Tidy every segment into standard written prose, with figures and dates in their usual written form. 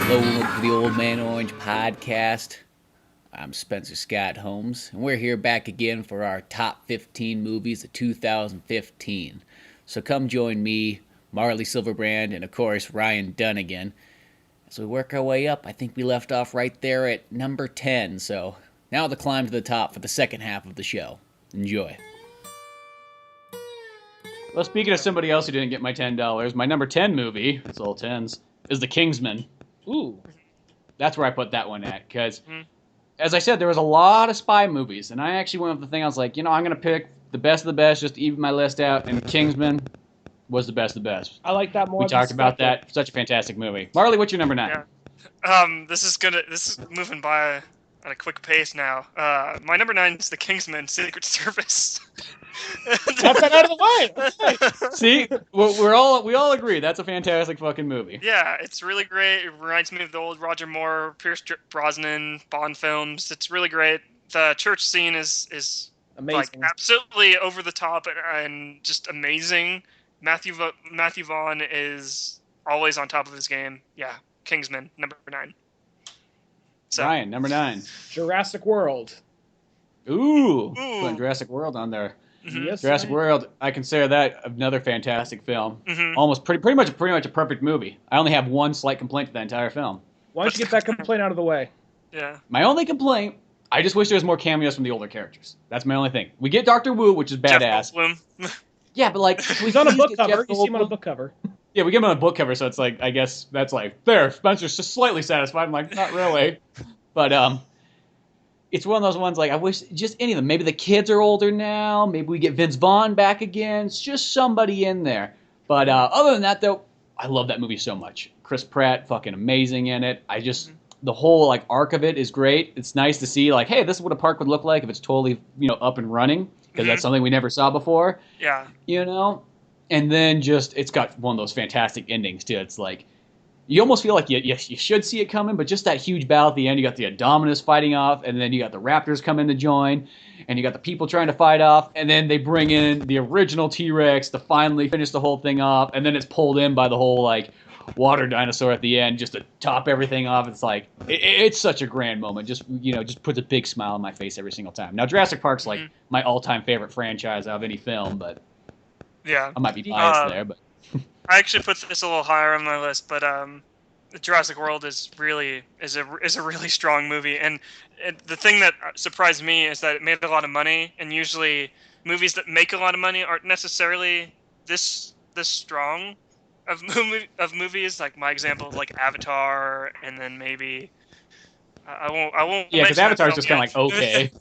Hello, welcome to the Old Man Orange Podcast. I'm Spencer Scott Holmes, and we're here back again for our top 15 movies of 2015. So come join me, Marley, Silverbrand, and of course Ryan Dunigan. As we work our way up, I think we left off right there at number 10, so now the climb to the top for the second half of the show. Enjoy. Well, speaking of somebody else who didn't get my $10, my number 10 movie, it's all 10s, is The Kingsman. Ooh. That's where I put that one at, because, as I said, there was a lot of spy movies, and I actually went with the thing, I was like, I'm going to pick the best of the best, just to even my list out, and Kingsman was the best of the best. I like that more. We talked about that. Such a fantastic movie. Marley, what's your number 9? Yeah. This is moving by at a quick pace now. My number 9 is The Kingsman: Secret Service. Got that out of the way. See, we all agree that's a fantastic fucking movie. Yeah, it's really great. It reminds me of the old Roger Moore, Pierce Brosnan Bond films. It's really great. The church scene is amazing, like absolutely over the top and just amazing. Matthew Vaughn is always on top of his game. Yeah, Kingsman, number 9. So, Ryan, number 9. Jurassic World. Ooh. Putting Jurassic World on there. Mm-hmm. Yes, Jurassic World, I consider that another fantastic film. Mm-hmm. Almost pretty much a perfect movie. I only have one slight complaint to the entire film. Why don't you get that complaint out of the way? Yeah. My only complaint, I just wish there was more cameos from the older characters. That's my only thing. We get Dr. Wu, which is badass. Jeff Goldblum. Yeah, but like He's on a book cover. You see him on a book cover. Yeah, we get him on a book cover, so it's like, I guess that's like, there, Spencer's just slightly satisfied. I'm like, not really. But it's one of those ones, like, I wish just any of them. Maybe the kids are older now. Maybe we get Vince Vaughn back again. It's just somebody in there. But other than that, though, I love that movie so much. Chris Pratt, fucking amazing in it. I just, the whole, like, arc of it is great. It's nice to see, like, hey, this is what a park would look like if it's totally, up and running. Because that's something we never saw before. Yeah. And then just, it's got one of those fantastic endings, too. It's like, you almost feel like you should see it coming, but just that huge battle at the end, you got the Indominus fighting off, and then you got the Raptors come in to join, and you got the people trying to fight off, and then they bring in the original T-Rex to finally finish the whole thing off, and then it's pulled in by the whole, like, water dinosaur at the end just to top everything off. It's like, it's such a grand moment. Just puts a big smile on my face every single time. Now, Jurassic Park's like my all-time favorite franchise out of any film, but yeah, I might be biased there, but... I actually put this a little higher on my list, but Jurassic World is a really strong movie, and the thing that surprised me is that it made a lot of money, and usually movies that make a lot of money aren't necessarily this strong of movies. Like my example, like Avatar, and then maybe I won't. Yeah, because Avatar's just kind of like okay.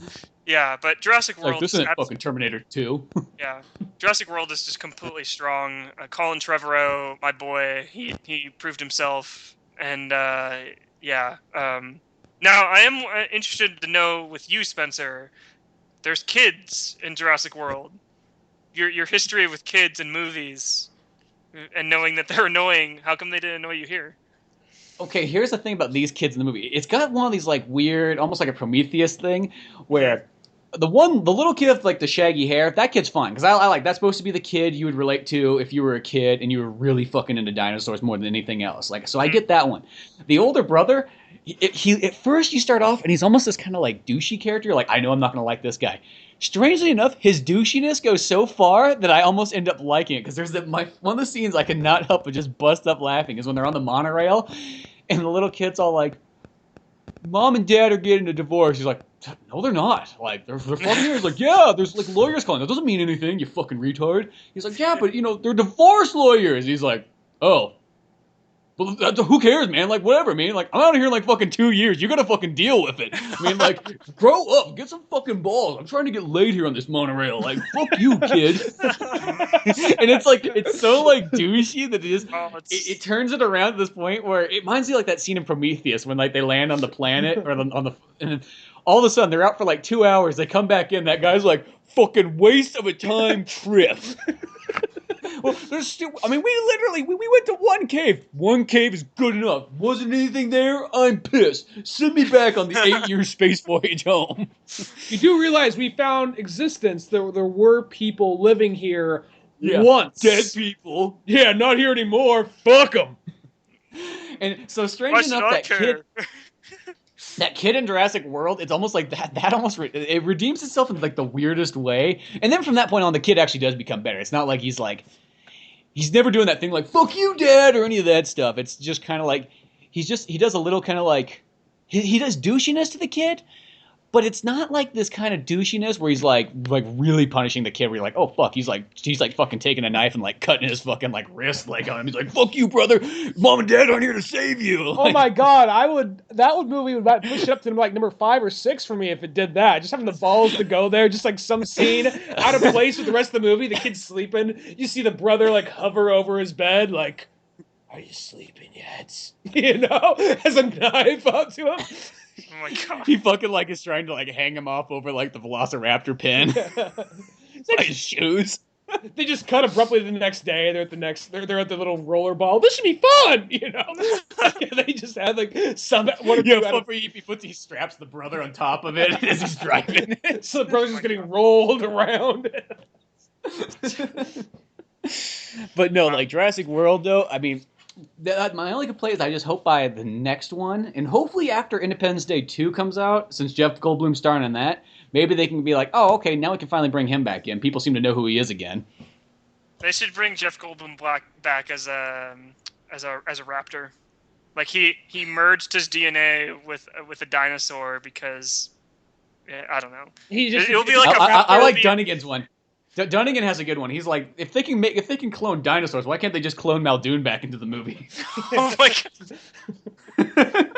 Yeah, but Jurassic World... Like, this isn't fucking Terminator 2. Yeah. Jurassic World is just completely strong. Colin Trevorrow, my boy, he proved himself. And, yeah. Now, I am interested to know with you, Spencer, there's kids in Jurassic World. Your history with kids in movies, and knowing that they're annoying, how come they didn't annoy you here? Okay, here's the thing about these kids in the movie. It's got one of these, like, weird, almost like a Prometheus thing, where... The little kid with, like, the shaggy hair, that kid's fine. Because I like, that's supposed to be the kid you would relate to if you were a kid and you were really fucking into dinosaurs more than anything else. Like, so I get that one. The older brother, he at first you start off and he's almost this kind of, like, douchey character. You're like, I know I'm not going to like this guy. Strangely enough, his douchiness goes so far that I almost end up liking it. Because there's one of the scenes I cannot help but just bust up laughing is when they're on the monorail and the little kid's all like, Mom and Dad are getting a divorce. He's like, no, they're not. Like, they're fucking here. He's like, yeah, there's, like, lawyers calling. That doesn't mean anything, you fucking retard. He's like, yeah, but, they're divorce lawyers. He's like, oh. Well, who cares, man? Like, whatever, man. Like, I'm out of here in, like, fucking 2 years. You gotta fucking deal with it. I mean, like, grow up. Get some fucking balls. I'm trying to get laid here on this monorail. Like, fuck you, kid. And it's, like, it's so, like, douchey that it turns it around to this point where it reminds me like that scene in Prometheus when, like, they land on the planet or and all of a sudden they're out for, like, 2 hours. They come back in. That guy's like, fucking waste of a time trip. Well, there's still... I mean, we went to one cave. One cave is good enough. Wasn't anything there? I'm pissed. Send me back on the 8-year space voyage home. You do realize we found existence. There were people living here once. Dead people. Yeah, not here anymore. Fuck them. And so strange Why should enough, I care? that kid in Jurassic World, it's almost like that almost it redeems itself in like the weirdest way. And then from that point on, the kid actually does become better. It's not like he's never doing that thing like "fuck you, Dad" or any of that stuff. It's just kind of like he does a little kind of like he does douchiness to the kid. But it's not like this kind of douchiness where he's like really punishing the kid. Where you're like, oh fuck, he's like fucking taking a knife and like cutting his fucking like wrist like on him. He's like, fuck you, brother. Mom and Dad aren't here to save you. Oh my god, movie would about push it up to like number 5 or 6 for me if it did that. Just having the balls to go there, just like some scene out of place with the rest of the movie. The kid's sleeping. You see the brother like hover over his bed, like, "Are you sleeping yet?" You know, has a knife up to him. Oh my god. He fucking like is trying to like hang him off over like the Velociraptor pin. It's like his shoes. They just cut abruptly the next day. They're at the little rollerball. This should be fun, you know. They just had like He puts he straps the brother on top of it as he's driving it. So the brother's just getting rolled around. But no, like Jurassic World though, I mean, my only complaint is I just hope by the next one, and hopefully after Independence Day 2 comes out, since Jeff Goldblum's starring in that, maybe they can be like, oh, okay, now we can finally bring him back in. People seem to know who he is again. They should bring Jeff Goldblum back as a raptor. Like he merged his DNA with a dinosaur because I don't know. It'll be like I like Dunigan's one. Dunigan has a good one. He's like, if they can clone dinosaurs, why can't they just clone Muldoon back into the movie? Oh my god.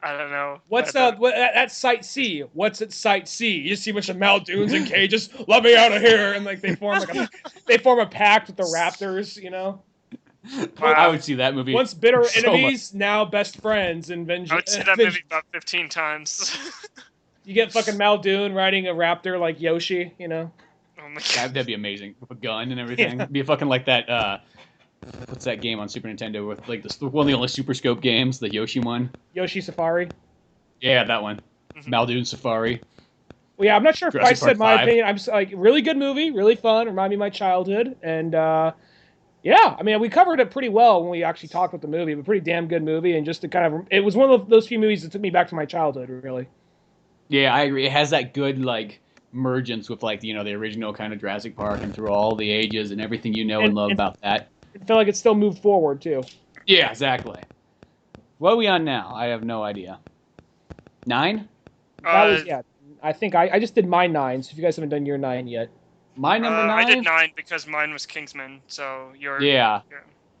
I don't know. What's at Site C? What's at Site C? You see a bunch of Muldoons in cages. Let me out of here! And like they form a pact with the Raptors. You know. Wow. I would see that movie. Once bitter enemies, now best friends. And I would see that movie about 15 times. You get fucking Muldoon riding a raptor like Yoshi, you know? Oh my god. That'd be amazing. With a gun and everything. Yeah. It'd be fucking like that, what's that game on Super Nintendo with like one of the only Super Scope games, the Yoshi one? Yoshi Safari? Yeah, that one. Mm-hmm. Muldoon Safari. Well, yeah, I'm not sure if I said my 5. opinion. I'm just like, really good movie, really fun, remind me of my childhood, and yeah, I mean, we covered it pretty well when we actually talked about the movie, but pretty damn good movie, and just to kind of, it was one of those few movies that took me back to my childhood, really. Yeah, I agree. It has that good, like, mergence with, like, you know, the original kind of Jurassic Park and through all the ages and everything you know and love about that. It felt like it still moved forward, too. Yeah, exactly. What are we on now? I have no idea. 9? I think I just did my 9, so if you guys haven't done your 9 yet. My number 9? I did 9 because mine was Kingsman, so you're... Yeah.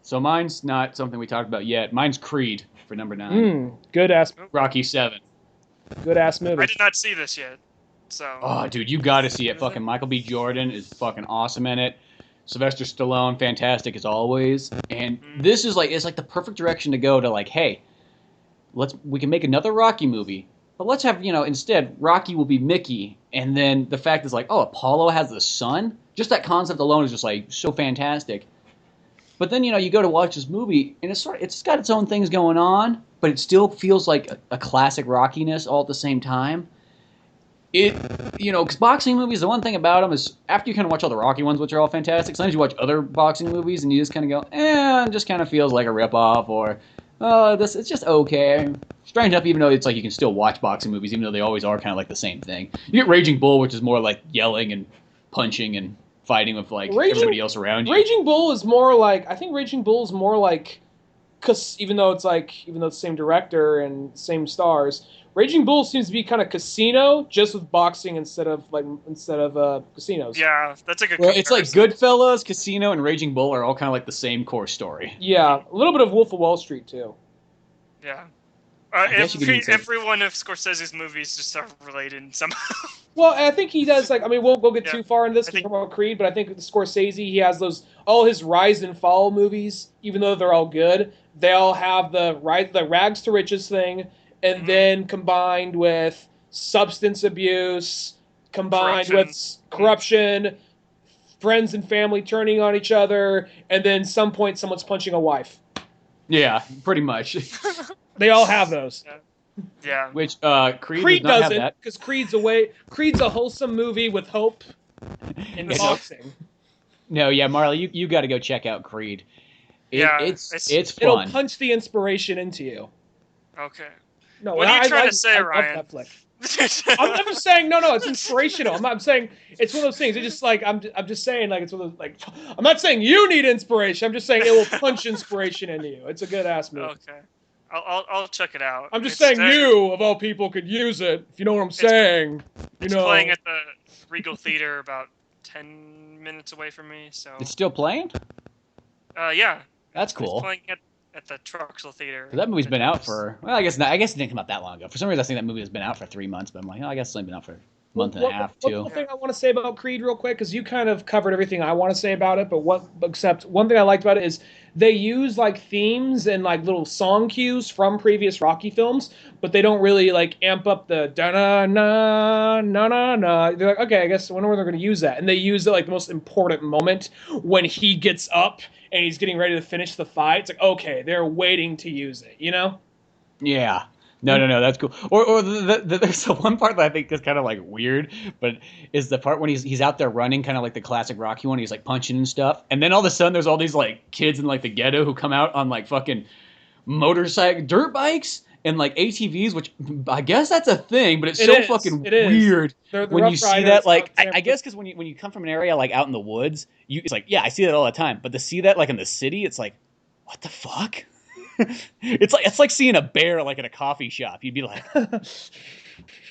So mine's not something we talked about yet. Mine's Creed for number 9. Good-ass... Rocky 7. Good-ass movie. I did not see this yet, so... Oh, dude, you gotta see it. Fucking Michael B. Jordan is fucking awesome in it. Sylvester Stallone, fantastic as always. And this is like, it's like the perfect direction to go to like, hey, we can make another Rocky movie, but let's have, you know, instead, Rocky will be Mickey. And then the fact is like, oh, Apollo has a son? Just that concept alone is just like so fantastic. But then, you know, you go to watch this movie, and it's got its own things going on, but it still feels like a classic Rockiness all at the same time. You know, because boxing movies, the one thing about them is after you kind of watch all the Rocky ones, which are all fantastic, sometimes you watch other boxing movies and you just kind of go, it just kind of feels like a ripoff, or, it's just okay. Strange enough, even though it's like you can still watch boxing movies, even though they always are kind of like the same thing. You get Raging Bull, which is more like yelling and punching and fighting with like everybody else around you. Raging Bull is more like, I think Raging Bull is more like, because even though it's the same director and same stars, Raging Bull seems to be kind of Casino, just with boxing instead of casinos. Yeah, that's a good. Well, it's like Goodfellas, Casino, and Raging Bull are all kind of like the same core story. Yeah, a little bit of Wolf of Wall Street too. Yeah. Every one of Scorsese's movies just are related somehow. Well, I think he does, like, I mean, we won't go get too far into this because we're talking about Creed, but I think with Scorsese, he has all his rise and fall movies, even though they're all good, they all have the rags to riches thing, and then combined with substance abuse, combined with corruption, friends and family turning on each other, and then some point someone's punching a wife. Yeah, pretty much. They all have those. Yeah. Which Creed doesn't, because Creed's a wholesome movie with hope and boxing. No, yeah, Marley, you got to go check out Creed. It's It'll fun. punch the inspiration into you. Okay. No, what are you trying to say, I Ryan? love that flick. I'm just saying, no, it's inspirational. I'm saying it's one of those things. It's just like I'm just saying, like it's one of those, like I'm not saying you need inspiration. I'm just saying it will punch inspiration into you. It's a good ass movie. Okay, I'll check it out. I'm just saying you of all people could use it. If you know what I'm saying. It's playing at the Regal Theater about 10 minutes away from me. So it's still playing. Yeah. That's cool. It's playing at the Truxell Theater. That movie's been out for, well, I guess not. I guess it didn't come out that long ago. For some reason, I think that movie has been out for 3 months, but I'm like, oh, I guess it's only been out for a month and a half, too. One thing I want to say about Creed real quick, because you kind of covered everything I want to say about it, except one thing I liked about it is they use like themes and like little song cues from previous Rocky films, but they don't really like amp up the da-na-na-na-na-na. They're like, okay, I guess I wonder where they're going to use that. And they use it like the most important moment when he gets up and he's getting ready to finish the fight. It's like, okay, they're waiting to use it, you know? Yeah. No, that's cool. Or there's the one part that I think is kind of like weird, but is the part when he's out there running, kind of like the classic Rocky one. He's like punching and stuff, and then all of a sudden there's all these like kids in like the ghetto who come out on like fucking dirt bikes and like ATVs, which I guess that's a thing, but it's fucking weird when you see that. Like I guess because when you come from an area like out in the woods, it's like, yeah, I see that all the time, but to see that like in the city, it's like, what the fuck? It's like seeing a bear like at a coffee shop. You'd be like, is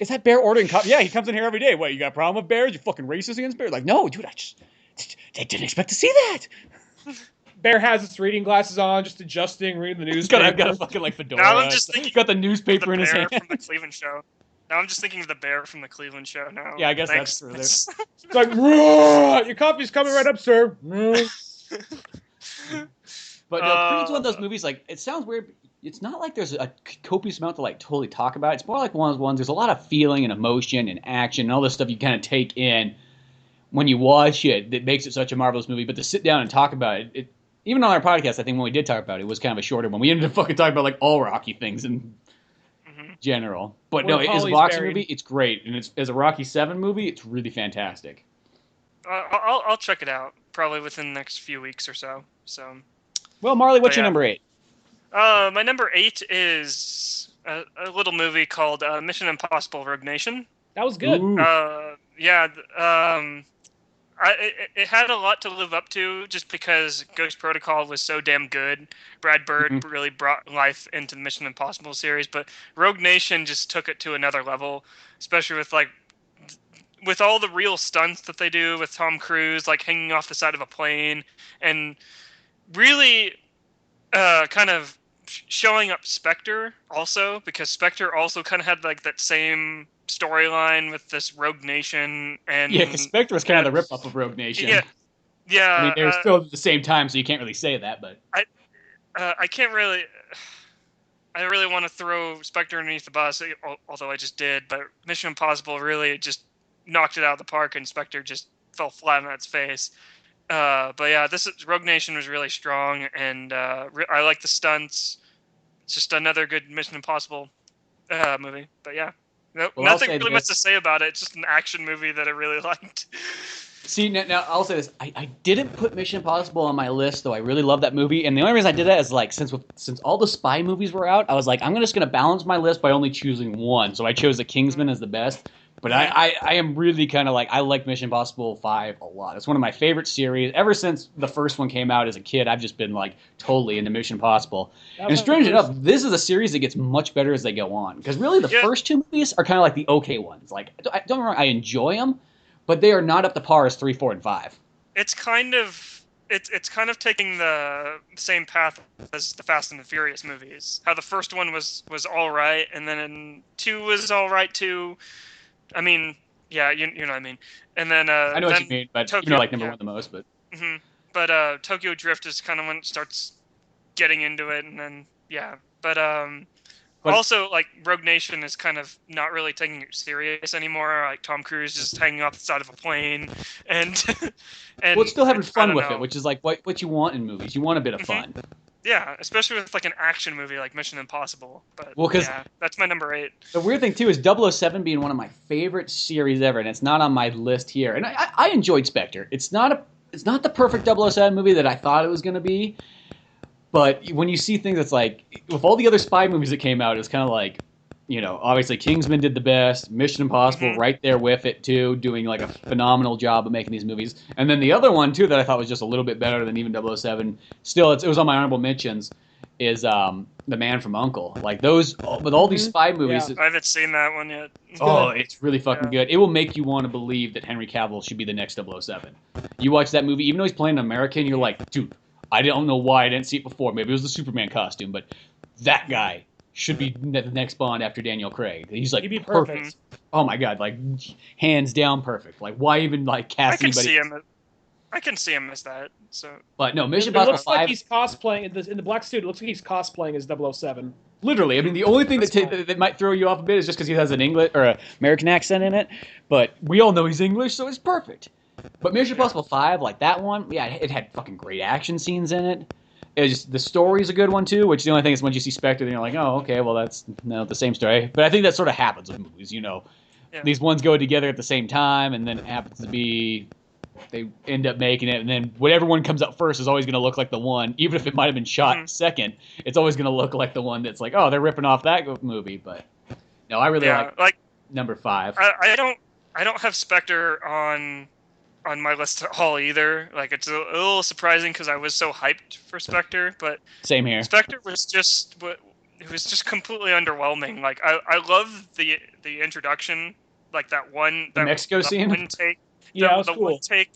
that bear ordering coffee? Yeah, he comes in here every day. What, you got a problem with bears? You fucking racist against bears? Like, no, dude, I didn't expect to see that. Bear has its reading glasses on, just adjusting, reading the newspaper. I've got a fucking like fedora. Now I'm just thinking, got the newspaper in his hand. From the Cleveland show. Now I'm just thinking of the bear from the Cleveland show. Now, yeah, I guess that's true. It's like, your coffee's coming right up, sir. But no, Creed's one of those movies, like, it sounds weird, but it's not like there's a copious amount to, like, totally talk about. It's more like one of those ones, there's a lot of feeling and emotion and action and all this stuff you kind of take in when you watch it that makes it such a marvelous movie. But to sit down and talk about it, even on our podcast, I think when we did talk about it, it was kind of a shorter one. We ended up fucking talking about, like, all Rocky things in general. But no, as a boxing movie, it's great. And as a Rocky 7 movie, it's really fantastic. I'll check it out, probably within the next few weeks or so. Well, Marley, what's your number 8? My number 8 is a little movie called Mission Impossible: Rogue Nation. That was good. It had a lot to live up to just because Ghost Protocol was so damn good. Brad Bird really brought life into the Mission Impossible series, but Rogue Nation just took it to another level, especially with all the real stunts that they do with Tom Cruise, like hanging off the side of a plane, and really kind of showing up Spectre also, because Spectre also kind of had like that same storyline with this Rogue Nation. And yeah, because Spectre was kind of the rip-off of Rogue Nation. Yeah. I mean, they were still at the same time, so you can't really say that, but I can't really. I really want to throw Spectre underneath the bus, although I just did. But Mission Impossible really just knocked it out of the park, and Spectre just fell flat on its face. But yeah, Rogue Nation was really strong, and I like the stunts. It's just another good Mission Impossible movie. But yeah, nothing really much to say about it. It's just an action movie that I really liked. See, now I'll say this: I didn't put Mission Impossible on my list, though I really love that movie. And the only reason I did that is like since all the spy movies were out, I was like, I'm just gonna balance my list by only choosing one. So I chose The Kingsman as the best. But I am really kind of like, I like Mission Impossible 5 a lot. It's one of my favorite series. Ever since the first one came out as a kid, I've just been like totally into Mission Impossible. And strange enough, this is a series that gets much better as they go on. Because really the first two movies are kind of like the okay ones. Like, don't get me wrong, I enjoy them, but they are not up to par as 3, 4, and 5. It's kind of taking the same path as the Fast and the Furious movies. How the first one was all right, and then 2 was all right too. I mean, yeah, you know what I mean. And then I know what you mean, but Tokyo, like number one the most. But but Tokyo Drift is kind of when it starts getting into it, and then but also like Rogue Nation is kind of not really taking it serious anymore. Like Tom Cruise is hanging off the side of a plane, and well, it's still having fun with it, which is like what you want in movies. You want a bit of fun. Yeah, especially with like an action movie like Mission Impossible. But that's my number 8. The weird thing too is 007 being one of my favorite series ever, and it's not on my list here. And I enjoyed Spectre. It's not the perfect 007 movie that I thought it was going to be, But when you see things that's like, with all the other spy movies that came out, it's kind of like, obviously Kingsman did the best, Mission Impossible right there with it too, doing like a phenomenal job of making these movies. And then the other one too that I thought was just a little bit better than even 007, still it was on my honorable mentions, is The Man from U.N.C.L.E. Like those, with all these spy movies. Yeah. I haven't seen that one yet. It's really fucking good. It will make you want to believe that Henry Cavill should be the next 007. You watch that movie, even though he's playing an American, you're like, dude, I don't know why I didn't see it before. Maybe it was the Superman costume, but that guy should be the next Bond after Daniel Craig. He's like, he'd be perfect. Oh my god, like hands down perfect. Like why even like cast anybody? I can see him as that. So, but no, Mission Impossible 5. It looks like he's cosplaying in the black suit. It looks like he's cosplaying as 007. Literally, I mean, the only thing that might throw you off a bit is just because he has an English or an American accent in it. But we all know he's English, so it's perfect. But Mission Impossible 5, like that one, yeah, it had fucking great action scenes in it. It just, the story's a good one too, which the only thing is once you see Spectre, then you're like, oh, okay, well that's the same story. But I think that sort of happens with movies, These ones go together at the same time, and then it happens to be they end up making it, and then whatever one comes up first is always going to look like the one, even if it might have been shot second. It's always going to look like the one that's like, oh, they're ripping off that movie. But no, I really like number 5. I don't have Spectre on my list at all either. Like it's a little surprising because I was so hyped for Spectre, but same here. Spectre was just completely underwhelming. Like I love the introduction, like that Mexico scene. One take, the cool. One take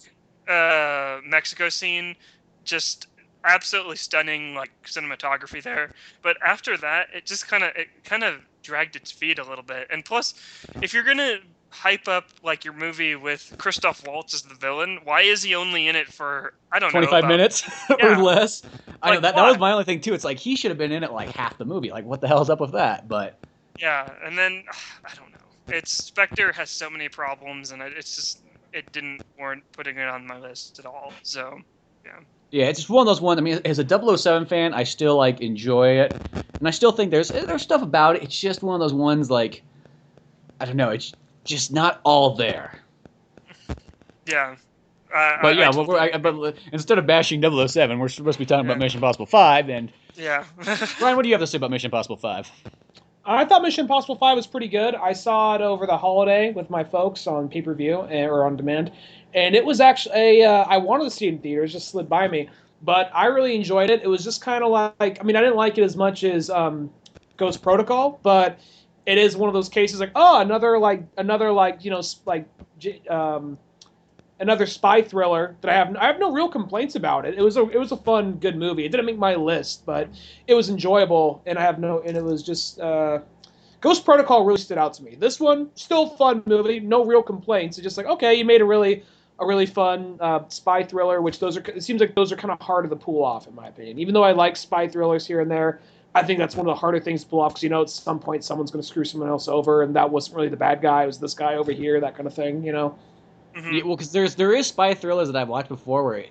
Mexico scene, just absolutely stunning, like cinematography there. But after that, it just kind of dragged its feet a little bit. And plus, if you're gonna hype up like your movie with Christoph Waltz as the villain, why is he only in it for 25 minutes or less? I know that was my only thing too. It's like he should have been in it like half the movie. Like what the hell's up with that? But yeah, and then I don't know. Spectre has so many problems, and it didn't warrant putting it on my list at all. So yeah. Yeah, it's just one of those ones. I mean, as a 007 fan, I still like enjoy it, and I still think there's stuff about it. It's just one of those ones like I don't know. It's just not all there. Yeah. But instead of bashing 007, we're supposed to be talking about Mission Impossible 5. And yeah. Ryan, what do you have to say about Mission Impossible 5? I thought Mission Impossible 5 was pretty good. I saw it over the holiday with my folks on pay-per-view or on demand. And it was actually, I wanted to see it in theaters, just slid by me. But I really enjoyed it. It was just kind of like, I mean, I didn't like it as much as Ghost Protocol, but it is one of those cases like, oh, another spy thriller that I have no real complaints about it. It was a fun, good movie. It didn't make my list, but it was enjoyable, and it was just Ghost Protocol really stood out to me. This one, still fun movie, no real complaints. It's just like, okay, you made a really fun spy thriller, which it seems like those are kind of harder to pull off, in my opinion. Even though I like spy thrillers here and there, I think that's one of the harder things to pull off because, at some point someone's going to screw someone else over, and that wasn't really the bad guy. It was this guy over here, that kind of thing, Mm-hmm. Yeah, well, because there is spy thrillers that I've watched before where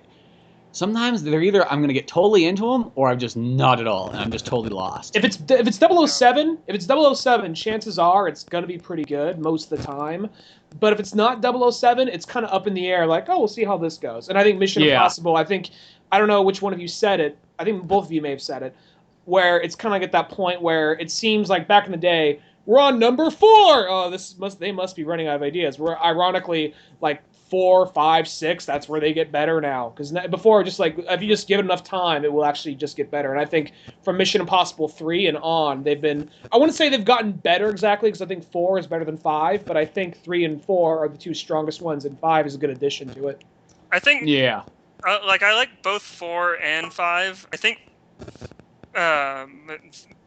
sometimes they're either I'm going to get totally into them or I'm just not at all, and I'm just totally lost. If it's 007, chances are it's going to be pretty good most of the time. But if it's not 007, it's kind of up in the air, like, oh, we'll see how this goes. And I think Mission Impossible, I don't know which one of you said it. I think both of you may have said it, where it's kind of like at that point where it seems like back in the day, we're on number 4. Oh, they must be running out of ideas. We're ironically like 4, 5, 6. That's where they get better now. Because before, just like if you just give it enough time, it will actually just get better. And I think from Mission Impossible 3 and on, they've been. I wouldn't say they've gotten better exactly because I think 4 is better than 5, but I think 3 and 4 are the two strongest ones, and 5 is a good addition to it. I think. Yeah. I like both 4 and 5. I think.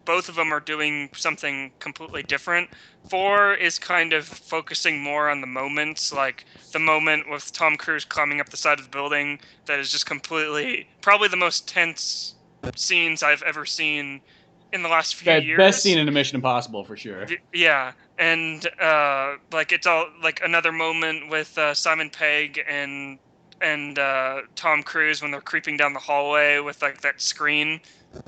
Both of them are doing something completely different. 4 is kind of focusing more on the moments, like the moment with Tom Cruise climbing up the side of the building that is just completely, probably the most tense scenes I've ever seen in the last few years. Best scene in a Mission Impossible, for sure. Yeah, and it's all like another moment with Simon Pegg and Tom Cruise when they're creeping down the hallway with like that screen.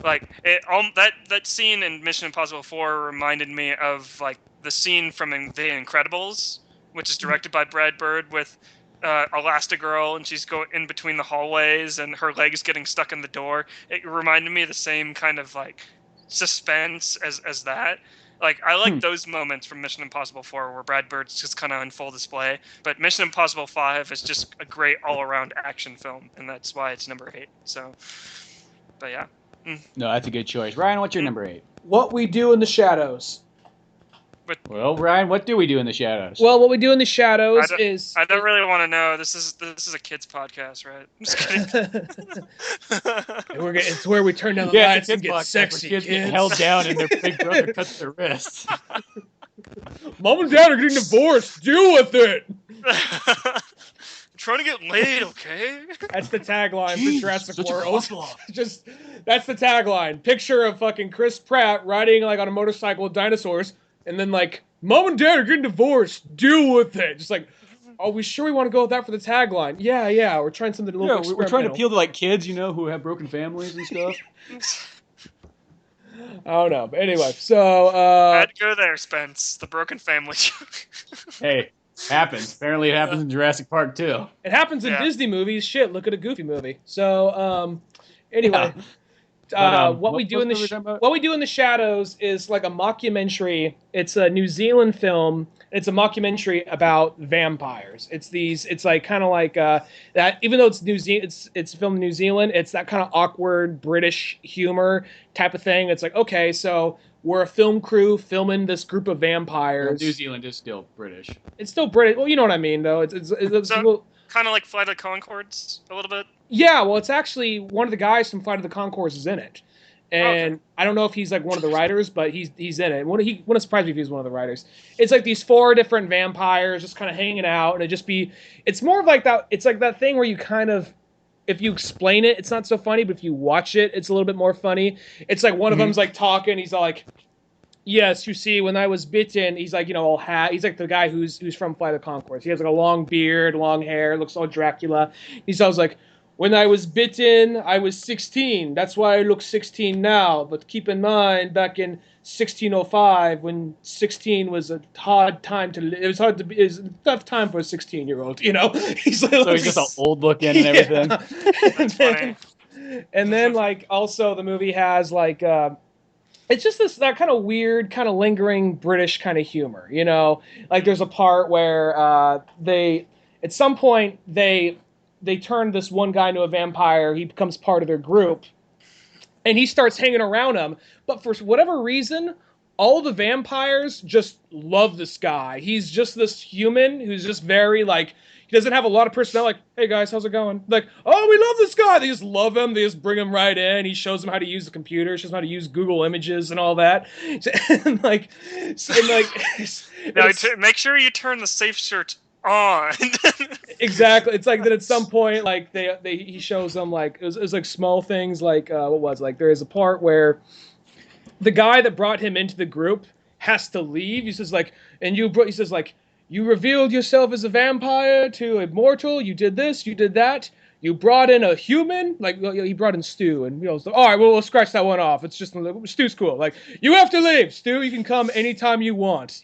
Like that scene in Mission Impossible 4 reminded me of like the scene from The Incredibles, which is directed by Brad Bird with Elastigirl, and she's going in between the hallways, and her legs getting stuck in the door. It reminded me of the same kind of like suspense as that. Like I like those moments from Mission Impossible 4 where Brad Bird's just kind of on full display. But Mission Impossible 5 is just a great all-around action film, and that's why it's number 8. So, but yeah. No, that's a good choice. Ryan, what's your number 8? What We Do in the Shadows. Well, Ryan, what do we do in the shadows? Well, what we do in the shadows is... I don't really want to know. This is a kids podcast, right? I'm just kidding. It's where we turn down the lights and get sexy. Kids get held down and their big brother cuts their wrists. Mom and Dad are getting divorced. Deal with it. I'm trying to get laid, okay? That's the tagline for Jurassic World. That's the tagline. Picture of fucking Chris Pratt riding like on a motorcycle with dinosaurs. And then, like, Mom and Dad are getting divorced. Deal with it. Just like, are we sure we want to go with that for the tagline? Yeah. We're trying something a little experimental. We're trying to appeal to, like, kids, who have broken families and stuff. I don't know. But anyway, so... I'd go there, Spence. The broken family joke. Hey, happens. Apparently it happens in Jurassic Park, too. It happens in Disney movies. Shit, look at a Goofy movie. So, anyway... Yeah. What we do in the shadows is like a mockumentary. It's a New Zealand film. It's a mockumentary about vampires. It's like kind of like that. Even though it's it's filmed in New Zealand. It's that kind of awkward British humor type of thing. It's like, okay, so we're a film crew filming this group of vampires. Well, New Zealand is still British. It's still British. Well, you know what I mean, though. It's kind of like Flight of the Conchords a little bit. Yeah, well, it's actually one of the guys from Flight of the Conchords is in it, and I don't know if he's like one of the writers, but he's in it. Wouldn't surprise me if he's one of the writers. It's like these 4 different vampires just kind of hanging out, and it's more of like that. It's like that thing where you kind of, if you explain it, it's not so funny, but if you watch it, it's a little bit more funny. It's like one of them's like talking, he's all like, yes, you see, when I was bitten, he's like, all hat. He's like the guy who's from Flight of the Conchords. He has like a long beard, long hair, looks all Dracula. He sounds like, when I was bitten, I was 16. That's why I look 16 now. But keep in mind, back in 1605, when 16 was a hard time to live, it was a tough time for a 16-year-old, He's like, so he's just all old looking and everything. and then like, also the movie has like, it's just that kind of weird, kind of lingering British kind of humor, Like there's a part where at some point, they turn this one guy into a vampire. He becomes part of their group. And he starts hanging around them. But for whatever reason, all the vampires just love this guy. He's just this human who's just very, like, he doesn't have a lot of personality. Like, hey, guys, how's it going? Like, oh, we love this guy. They just love him. They just bring him right in. He shows them how to use the computer. Shows them how to use Google Images and all that. Make sure you turn the safe search on. Exactly. It's like that at some point, like he shows them like it was like small things like there is a part where the guy that brought him into the group has to leave. He says like, you revealed yourself as a vampire to a mortal. You did this. You did that. You brought in a human, like he brought in Stu, and all right, well, we'll scratch that one off. It's just Stu's cool. Like, you have to leave, Stu. You can come anytime you want,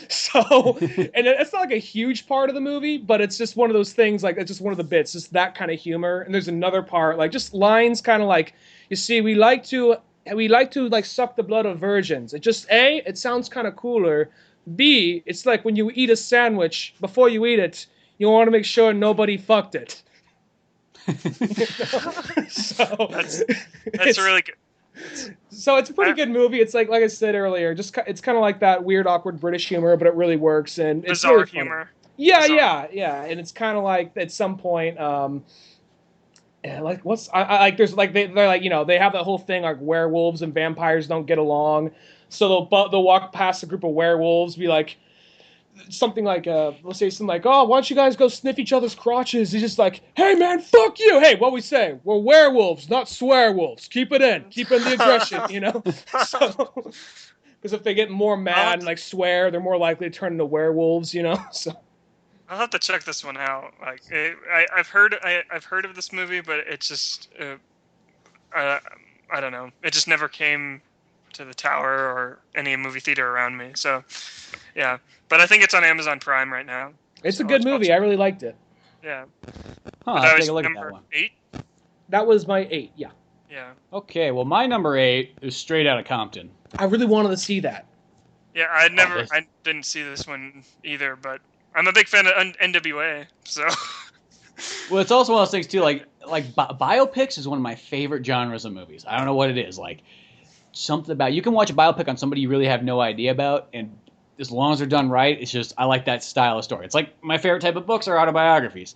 So, and it's not like a huge part of the movie, but it's just one of those things. Like, it's just one of the bits, just that kind of humor. And there's another part, like just lines, kind of like, you see, we like to like suck the blood of virgins. It just it sounds kind of cooler. B, it's like when you eat a sandwich, before you eat it, you want to make sure nobody fucked it. So that's really good. So it's a pretty good movie. It's like I said earlier, it's kind of like that weird, awkward British humor, but it really works, and it's bizarre really humor. Yeah, and it's kind of like at some point, they're like they have that whole thing like werewolves and vampires don't get along, so they'll walk past a group of werewolves, be like. Something like, let's say something like, oh, why don't you guys go sniff each other's crotches? He's just like, hey, man, fuck you. Hey, what we say? We're werewolves, not swearwolves. Keep it in. Keep in the aggression, So, because if they get more mad and, like, swear, they're more likely to turn into werewolves, So I'll have to check this one out. Like, I've heard of this movie, but it's just, I don't know. It just never came to the Tower or any movie theater around me. So, yeah. But I think it's on Amazon Prime right now. It's a good movie. I really liked it. Yeah. Huh, That I'll was take a look at that number one. 8. That was my 8. Yeah. Yeah. Okay, well, my number 8 is Straight Outta Compton. I really wanted to see that. Yeah, I didn't see this one either, but I'm a big fan of NWA, so. Well, it's also one of those things too. Like biopics is one of my favorite genres of movies. I don't know what it is. Like something about you can watch a biopic on somebody you really have no idea about, and as long as they're done right, it's just I like that style of story. It's like my favorite type of books are autobiographies.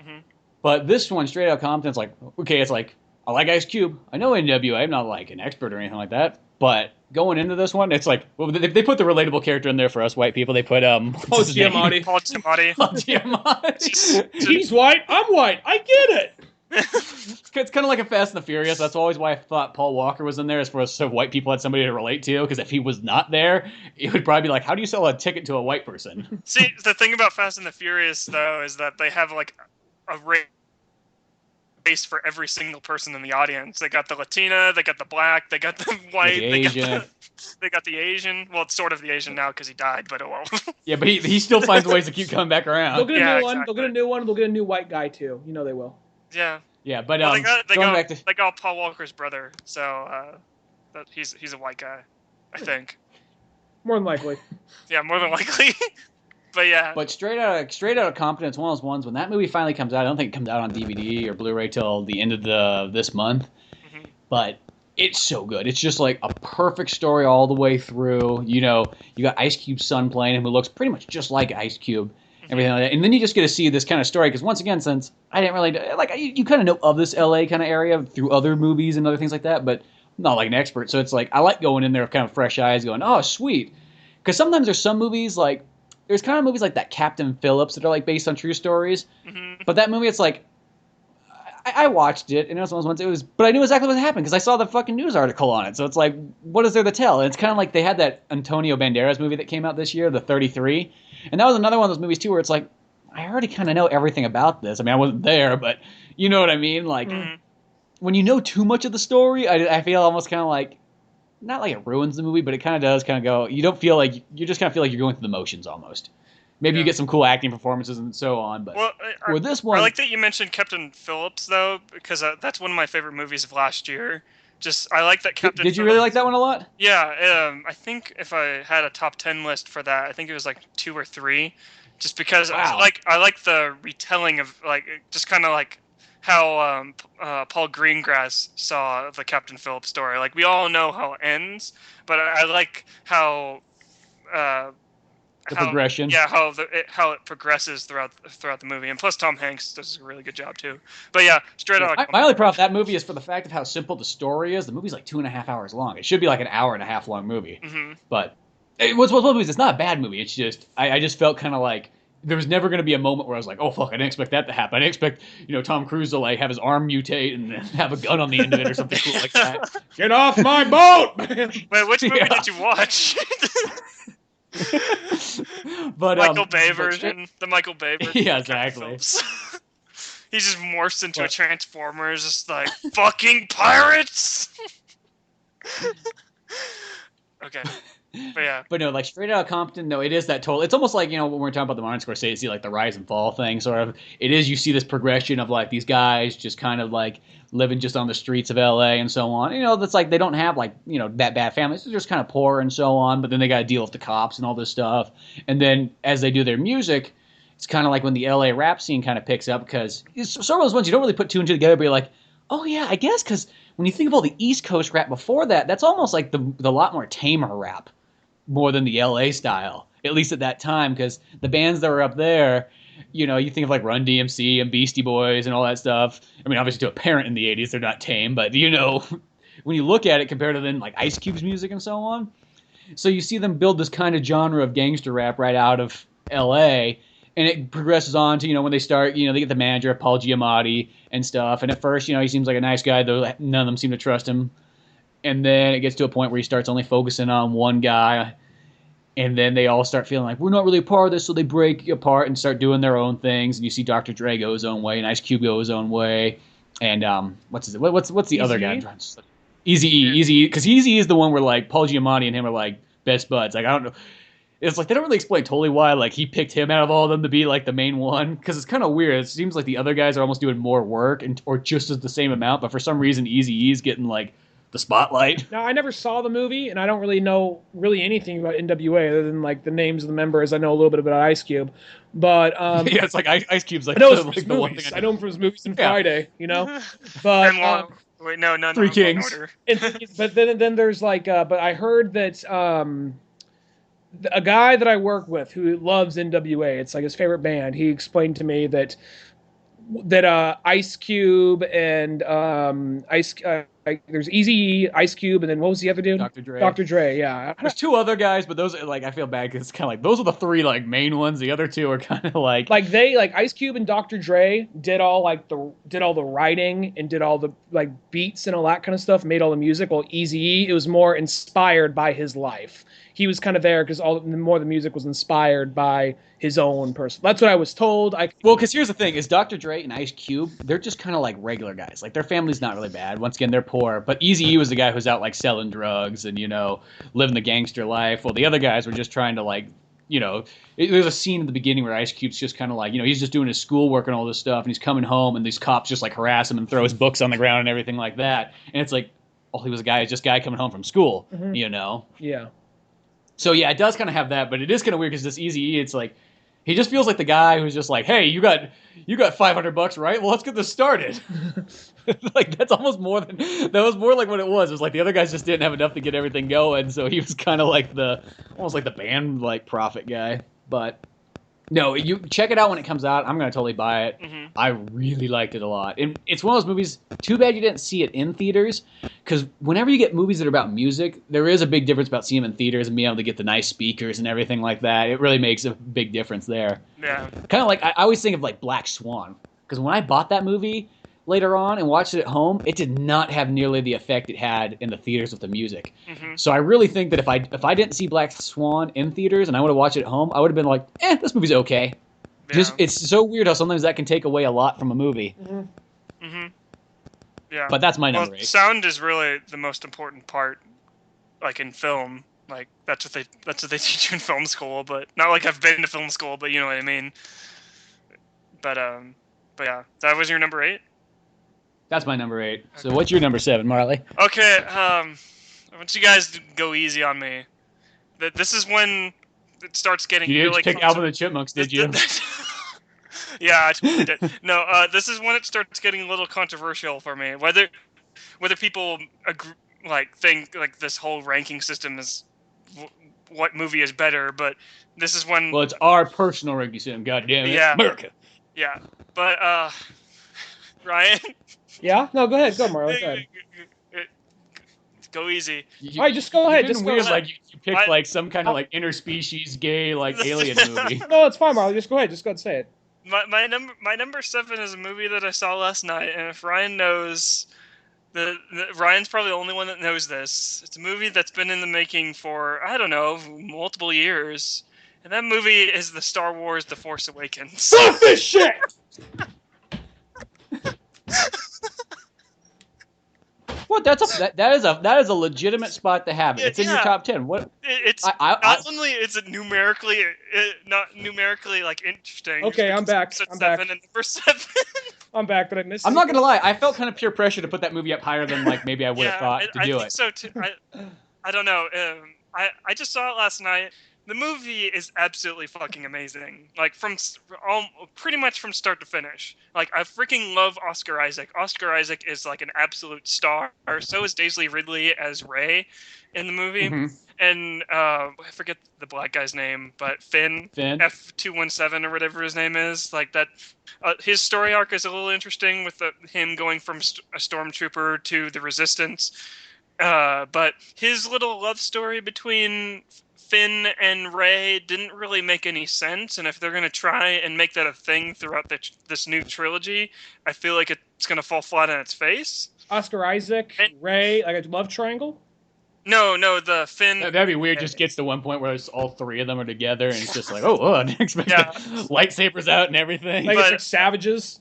Mm-hmm. But this one, Straight Outta Compton, it's like okay, it's like I like Ice Cube. I know NWA. I'm not like an expert or anything like that. But going into this one, it's like well, they put the relatable character in there for us white people. They put Paul Giamatti. Paul Giamatti. He's white. I'm white. I get it. It's kind of like a Fast and the Furious. That's always why I thought Paul Walker was in there, as for so white people had somebody to relate to. Because if he was not there, it would probably be like, how do you sell a ticket to a white person? See, the thing about Fast and the Furious, though, is that they have like a race for every single person in the audience. They got the Latina, they got the black, they got the white, they got the Asian. Well, it's sort of the Asian now because he died, but oh well. Yeah, but he still finds ways to keep coming back around. They'll get a new one. They'll get a new one. They'll get a new white guy too. You know they will. Yeah. Yeah, but well, back to... they got Paul Walker's brother, so he's a white guy, I think. More than likely. Yeah, more than likely. But yeah. But Straight Outta Compton, it's one of those ones when that movie finally comes out. I don't think it comes out on DVD or Blu-ray till the end of this month. Mm-hmm. But it's so good. It's just like a perfect story all the way through. You know, you got Ice Cube's son playing him, who looks pretty much just like Ice Cube. Everything like that. And then you just get to see this kind of story, because once again, since I didn't really, like, you kind of know of this LA kind of area through other movies and other things like that, but I'm not like an expert, so it's like, I like going in there with kind of fresh eyes going, oh, sweet. Because sometimes there's some movies, like, there's kind of movies like that Captain Phillips that are, like, based on true stories, but that movie, it's like, I watched it, and it was one of those ones, but I knew exactly what happened, because I saw the fucking news article on it, so it's like, what is there to tell? And it's kind of like they had that Antonio Banderas movie that came out this year, The 33, and that was another one of those movies, too, where it's like, I already kind of know everything about this. I mean, I wasn't there, but you know what I mean? Like, when you know too much of the story, I feel almost kind of like, not like it ruins the movie, but it kind of does kind of go, you don't feel like, you just kind of feel like you're going through the motions almost. Maybe you get some cool acting performances and so on, but with this one... I like that you mentioned Captain Phillips, though, because that's one of my favorite movies of last year. I like that Captain Did you really like that one a lot? Yeah, I think if I had a top 10 list for that, I think it was like 2 or 3. Just because I like the retelling of, like, just kind of like how Paul Greengrass saw the Captain Phillips story. Like, we all know how it ends, but I like how progression. Yeah, how it progresses throughout the movie, and plus Tom Hanks does a really good job too. But yeah, Straight Outta. My only problem with that movie is for the fact of how simple the story is. The movie's like 2.5 hours long. It should be like an hour and a half long movie, but. What's movies? It's not a bad movie. It's just I just felt kind of like there was never going to be a moment where I was like, oh fuck, I didn't expect that to happen. I didn't expect Tom Cruise to like have his arm mutate and then have a gun on the end of it or something cool like that. Get off my boat! Wait, which movie did you watch? But Michael Bay version, the Michael Bay version. Yeah, exactly. He just morphs into a Transformer, just like fucking pirates. Okay. But yeah. But no, like Straight Outta Compton, no, it is that total. It's almost like, when we're talking about the Martin Scorsese, like the rise and fall thing, sort of. It is, you see this progression of like these guys just kind of like living just on the streets of LA and so on. That's like they don't have like, that bad families. They're just kind of poor and so on, but then they got to deal with the cops and all this stuff. And then as they do their music, it's kind of like when the LA rap scene kind of picks up, because it's sort of those ones you don't really put two and two together, but you're like, oh yeah, I guess, because when you think of all the East Coast rap before that, that's almost like the lot more tamer rap. More than the LA style, at least at that time, because the bands that were up there, you think of like Run DMC and Beastie Boys and all that stuff. I mean, obviously to a parent in the 80s, they're not tame, but when you look at it compared to then like Ice Cube's music and so on, so you see them build this kind of genre of gangster rap right out of LA, and it progresses on to, when they start, they get the manager, Paul Giamatti and stuff, and at first, he seems like a nice guy, though none of them seem to trust him. And then it gets to a point where he starts only focusing on one guy. And then they all start feeling like, we're not really a part of this, so they break apart and start doing their own things. And you see Dr. Dre go his own way, and Ice Cube go his own way. And what's the other guy? Eazy-E. Because Eazy-E is the one where like Paul Giamatti and him are like best buds. Like, I don't know. it's like they don't really explain totally why like he picked him out of all of them to be like the main one, because it's kind of weird. It seems like the other guys are almost doing more work or just as the same amount, but for some reason Eazy-E's getting like the spotlight. Now, I never saw the movie, and I don't really know anything about NWA other than like the names of the members. I know a little bit about Ice Cube, but yeah, it's like Ice Cube's like, I know him from like his the one movies. thing I know him from his movies and Friday, you know. But wait, no, Three Kings. but then there's like, but I heard that a guy that I work with who loves NWA, it's like his favorite band. He explained to me that Ice Cube and there's Eazy-E, Ice Cube, and then what was the other dude? Dr. Dre. Dr. Dre, yeah. There's two other guys, but those like I feel bad because it's kind of like those are the three like main ones. The other two are kind of like Ice Cube and Dr. Dre did all the writing and did all the like beats and all that kind of stuff, made all the music. While Eazy-E, it was more inspired by his life. He was kind of there because more of the music was inspired by his own person. That's what I was told. Well, because here's the thing: is Dr. Dre and Ice Cube, they're just kind of like regular guys. Like their family's not really bad. Once again, they're poor. But Eazy-E was the guy who's out like selling drugs and living the gangster life. Well, the other guys were just trying to like, there's a scene in the beginning where Ice Cube's just kind of like, he's just doing his schoolwork and all this stuff, and he's coming home, and these cops just like harass him and throw his books on the ground and everything like that. And it's like, oh, he was a guy coming home from school, Yeah. So yeah, it does kind of have that, but it is kind of weird because this Eazy-E, it's like he just feels like the guy who's just like, hey, you got $500, right? Well, let's get this started. Like that was more like what it was. It was like the other guys just didn't have enough to get everything going, so he was kind of like almost like the band like prophet guy. But no, you check it out when it comes out. I'm gonna totally buy it. Mm-hmm. I really liked it a lot. And it's one of those movies. Too bad you didn't see it in theaters, because whenever you get movies that are about music, there is a big difference about seeing them in theaters and being able to get the nice speakers and everything like that. It really makes a big difference there. Yeah. Kind of like I always think of like Black Swan, because when I bought that movie later on and watched it at home, it did not have nearly the effect it had in the theaters with the music. Mm-hmm. So I really think that if I didn't see Black Swan in theaters and I would have watched it at home, I would have been like, this movie's okay. Yeah. Just it's so weird how sometimes that can take away a lot from a movie. Mm-hmm. Mm-hmm. Yeah. But that's my number 8. Sound is really the most important part, like in film. Like that's what they teach you in film school. But not like I've been to film school, but you know what I mean. But yeah, that was your number 8. That's my number 8. So what's your number 7, Marley? Okay, I want you guys to go easy on me. This is when it starts getting you really... You didn't pick Alvin and the Chipmunks, did you? Yeah, I totally did. No, this is when it starts getting a little controversial for me. Whether people think like this whole ranking system is what movie is better, but this is when... Well, it's our personal ranking system, goddamn it. Yeah. America. Yeah, but Ryan... Yeah? No, go ahead. Go, Marley. Go ahead. Go easy. All right, just go ahead. Just weird, like you picked like some kind of like interspecies gay like alien movie. No, it's fine, Marley. Just go ahead and say it. My number 7 is a movie that I saw last night, and if Ryan knows, Ryan's probably the only one that knows this. It's a movie that's been in the making for, I don't know, multiple years, and that movie is the Star Wars: The Force Awakens. Fuck this shit! What? That is a legitimate spot to have it. It's in your top 10. What? It's not only is it not numerically like interesting. Okay, I'm back. I'm back. And number 7. I'm back, but I missed. I'm not gonna lie. I felt kind of peer pressure to put that movie up higher than like maybe I would have thought to do I think so too. I don't know. I just saw it last night. The movie is absolutely fucking amazing. Like pretty much from start to finish. Like I freaking love Oscar Isaac. Oscar Isaac is like an absolute star. So is Daisy Ridley as Rey in the movie. Mm-hmm. And I forget the black guy's name, but Finn. F217 or whatever his name is. Like that. His story arc is a little interesting with him going from a stormtrooper to the Resistance. But his little love story between Finn and Rey didn't really make any sense, and if they're going to try and make that a thing throughout this new trilogy, I feel like it's going to fall flat on its face. Oscar Isaac, Rey, like a love triangle? No, the Finn... That'd be weird, just gets to one point where all 3 of them are together, and it's just like, I didn't expect lightsabers out and everything. Like it's like savages?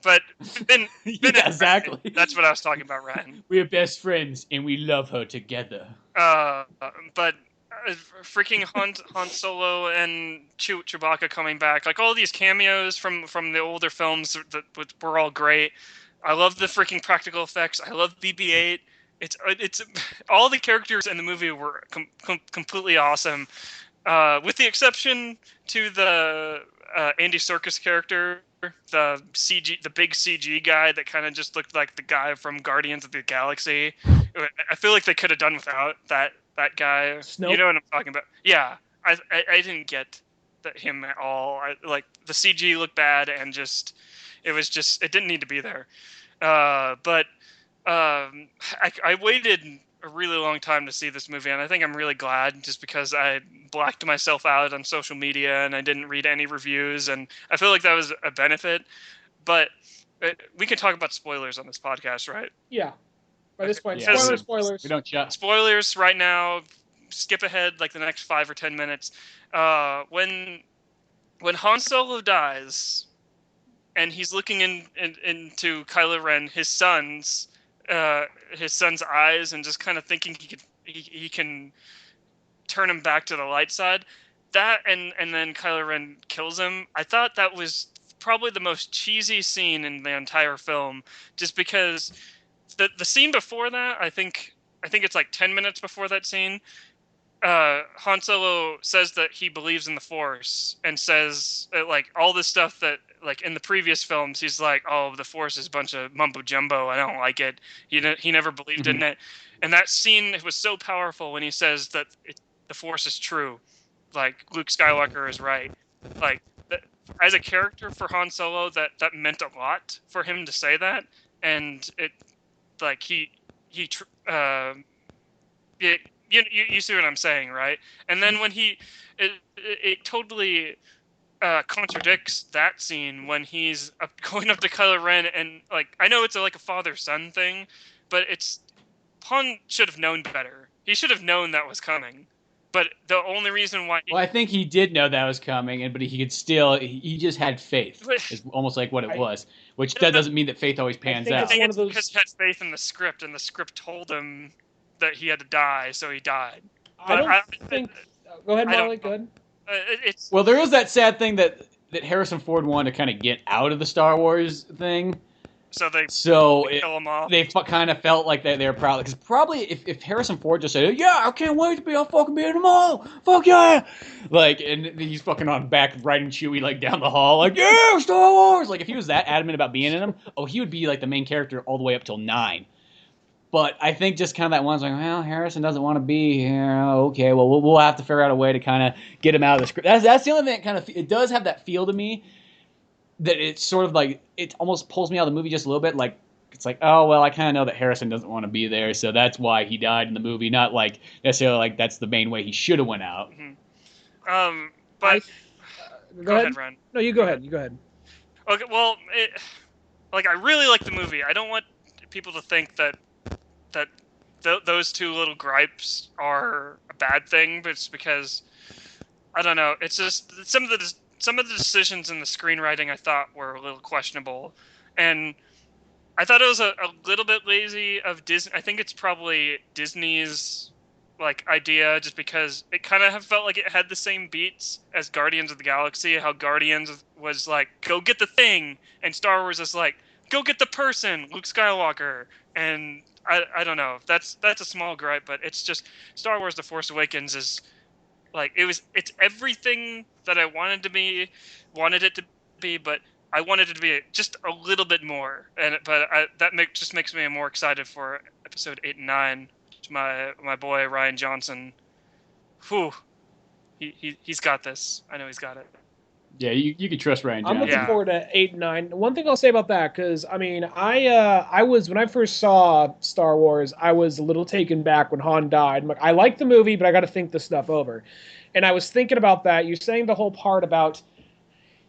But Finn yeah, exactly. That's what I was talking about, Ryan. We're best friends, and we love her together. But freaking Han Solo and Chewbacca coming back, like all these cameos from the older films that were all great. I love the freaking practical effects. I love BB-8. It's all the characters in the movie were completely awesome, with the exception to the Andy Serkis character, the big CG guy that kind of just looked like the guy from Guardians of the Galaxy. I feel like they could have done without that guy. Snoke? You know what I'm talking about? Yeah, I didn't get him at all. Like the CG looked bad, and it didn't need to be there. But I waited a really long time to see this movie, and I think I'm really glad, just because I blacked myself out on social media and I didn't read any reviews, and I feel like that was a benefit. But we can talk about spoilers on this podcast, right? Yeah. By this point, Yeah, spoilers. We don't chat. Spoilers right now. Skip ahead like the next 5 or 10 minutes. When Han Solo dies, and he's looking into Kylo Ren, his son's eyes, and just kind of thinking he can turn him back to the light side. That and then Kylo Ren kills him. I thought that was probably the most cheesy scene in the entire film, just because the scene before that, I think it's like 10 minutes before that scene, Han Solo says that he believes in the Force, and says like all this stuff that, like, in the previous films he's like, oh, the Force is a bunch of mumbo jumbo, I don't like it. He never believed in it. And that scene was so powerful when he says that the Force is true, like Luke Skywalker is right. Like as a character for Han Solo, that meant a lot for him to say that. And it, like, you see what I'm saying, right? And then when it totally contradicts that scene when he's going up to Kylo Ren, and like, I know it's like a father-son thing, but Han should have known better. He should have known that was coming. But the only reason why... Well, I think he did know that was coming, but he could still... He just had faith. Is almost like what it was. Which that doesn't mean that faith always pans out. I think it's because he had faith in the script, and the script told him that he had to die, so he died. I don't think... Go ahead, Marley. Go ahead. Well, there is that sad thing that Harrison Ford wanted to kind of get out of the Star Wars thing. So they kill him off. They kind of felt like they were proud. Because probably if Harrison Ford just said, yeah, I can't wait I'll fucking be in them all. Fuck yeah. Like, and he's fucking on back riding Chewie, like, down the hall. Like, yeah, Star Wars. Like, if he was that adamant about being in them, he would be, like, the main character all the way up till 9. But I think just kind of that one's like, well, Harrison doesn't want to be here. Okay, well, we'll have to figure out a way to kind of get him out of the script. That's the only thing that kind of... It does have that feel to me that it's sort of like... It almost pulls me out of the movie just a little bit. Like, it's like, oh, well, I kind of know that Harrison doesn't want to be there, so that's why he died in the movie. Not like necessarily like that's the main way he should have went out. Mm-hmm. But... Go ahead, Ren. No, you go ahead. You go ahead. Okay, well, I really like the movie. I don't want people to think that those two little gripes are a bad thing, but it's because, I don't know, it's just some of the decisions in the screenwriting I thought were a little questionable, and I thought it was a little bit lazy of Disney. I think it's probably Disney's like idea, just because it kind of felt like it had the same beats as Guardians of the Galaxy. How Guardians was like, go get the thing, and Star Wars is like, go get the person, Luke Skywalker. And I don't know. That's a small gripe, but it's just Star Wars: The Force Awakens is like it's everything that I wanted it to be, but I wanted it to be just a little bit more. Just makes me more excited for episode 8 and 9. My boy Ryan Johnson, he's got this. I know he's got it. Yeah, you can trust Ryan Johnson. I'm looking forward to 8 and 9. One thing I'll say about that, because I mean, I was, when I first saw Star Wars, I was a little taken back when Han died. I'm like, I like the movie, but I got to think this stuff over. And I was thinking about that. You're saying the whole part about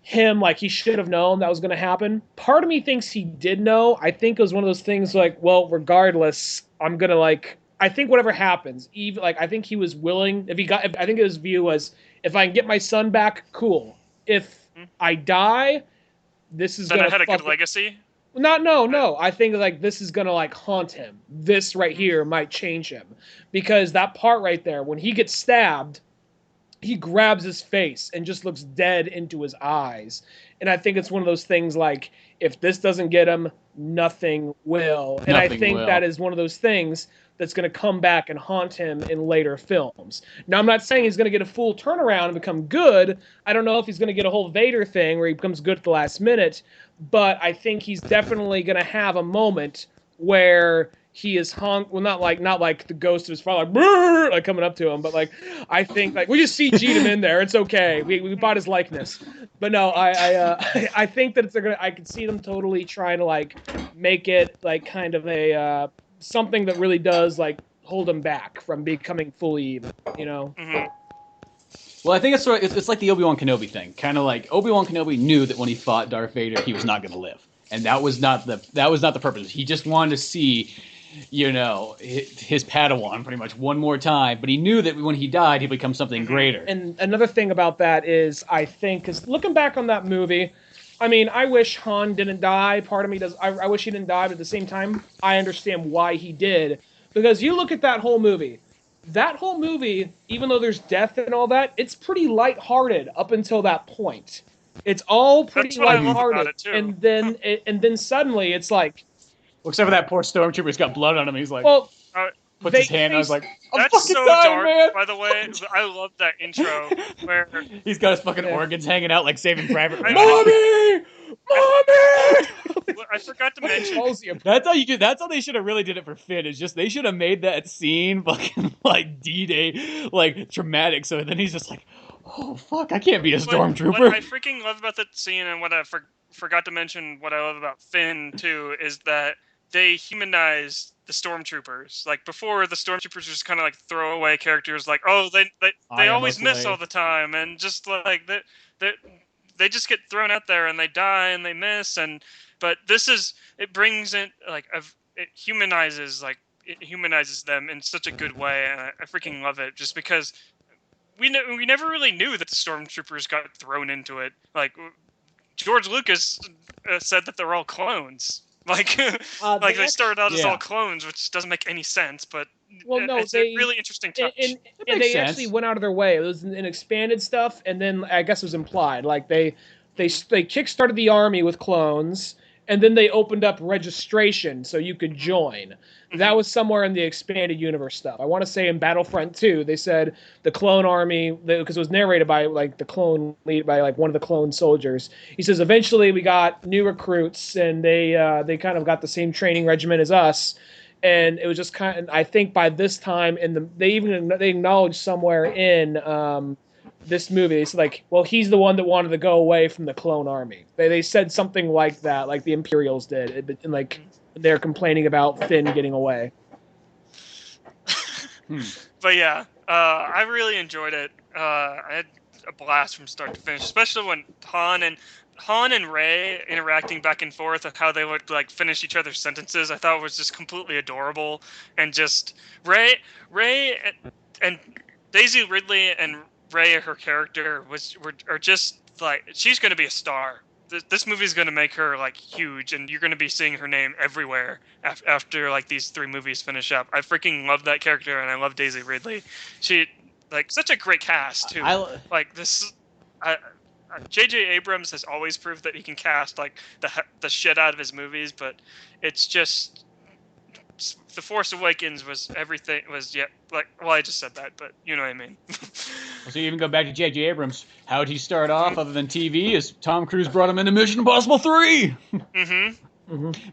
him, like he should have known that was going to happen. Part of me thinks he did know. I think it was one of those things like, well, regardless, I'm gonna like. I think whatever happens, even like I think he was willing. I think his view was, if I can get my son back, cool. If I die, this is then gonna I had a good legacy. No. I think like this is gonna like haunt him. This right here might change him, because that part right there when he gets stabbed, he grabs his face and just looks dead into his eyes. And I think it's one of those things like if this doesn't get him, nothing will. And I think that is one of those things that's going to come back and haunt him in later films. Now, I'm not saying he's going to get a full turnaround and become good. I don't know if he's going to get a whole Vader thing where he becomes good at the last minute, but I think he's definitely going to have a moment where he is hung. Well, not like the ghost of his father, like coming up to him, but like I think like we just CG'd him in there. It's okay. We bought his likeness, but no, I think that I could see them totally trying to like make it like kind of a something that really does like hold him back from becoming fully evil. Mm-hmm. Well, I think it's like the Obi-Wan Kenobi thing. Kind of like Obi-Wan Kenobi knew that when he fought Darth Vader, he was not going to live, and that was not the purpose. He just wanted to see, his Padawan pretty much one more time. But he knew that when he died, he'd become something greater. And another thing about that is, I think, because looking back on that movie, I mean, I wish Han didn't die. Part of me does. I wish he didn't die, but at the same time, I understand why he did. Because you look at that whole movie, even though there's death and all that, it's pretty lighthearted up until that point. It's all pretty lighthearted, and then suddenly it's like, except for that poor stormtrooper's got blood on him. He's like, puts his hand. I was like, that's so dark. Man. By the way, I love that intro where he's got his fucking organs hanging out like Saving Private Ryan. Mommy! I forgot to mention. That's how you do. That's how they should have really did it for Finn. It's just they should have made that scene fucking like D-Day, like dramatic. So then he's just like, oh fuck, I can't be a stormtrooper. What I freaking love about that scene, and what I forgot to mention, what I love about Finn too, is that they humanize the stormtroopers. Like before, the stormtroopers just kind of like throwaway characters. Like, oh, they always miss all the time, and just like they just get thrown out there and they die and they miss. But it brings it like it humanizes them in such a good way, and I freaking love it. Just because we never really knew that the stormtroopers got thrown into it. Like George Lucas said that they're all clones. Like, they started out as all clones, which doesn't make any sense. But it's a really interesting touch. And they actually went out of their way. It was an expanded stuff, and then I guess it was implied. Like they kickstarted the army with clones, and then they opened up registration so you could join. That was somewhere in the expanded universe stuff. I want to say in Battlefront 2, they said the clone army, because it was narrated by like the clone lead by like one of the clone soldiers. He says eventually we got new recruits, and they kind of got the same training regimen as us, and it was just kind of, I think by this time they acknowledged somewhere in this movie, it's like, well, he's the one that wanted to go away from the clone army. They said something like that, like the Imperials did, and like. They're complaining about Finn getting away. But yeah, I really enjoyed it. I had a blast from start to finish, especially when Han and Rey interacting back and forth and how they would like finish each other's sentences. I thought it was just completely adorable, and just Rey and Daisy Ridley and Rey, her character, are just like, she's going to be a star. This movie is going to make her like huge, and you're going to be seeing her name everywhere after like these 3 movies finish up. I freaking love that character, and I love Daisy Ridley. She like such a great cast too. Like this, J.J. Abrams has always proved that he can cast like the shit out of his movies, but it's just The Force Awakens was everything. I just said that, but you know what I mean. So you even go back to J.J. Abrams. How'd he start off other than TV? Is Tom Cruise brought him into Mission Impossible 3?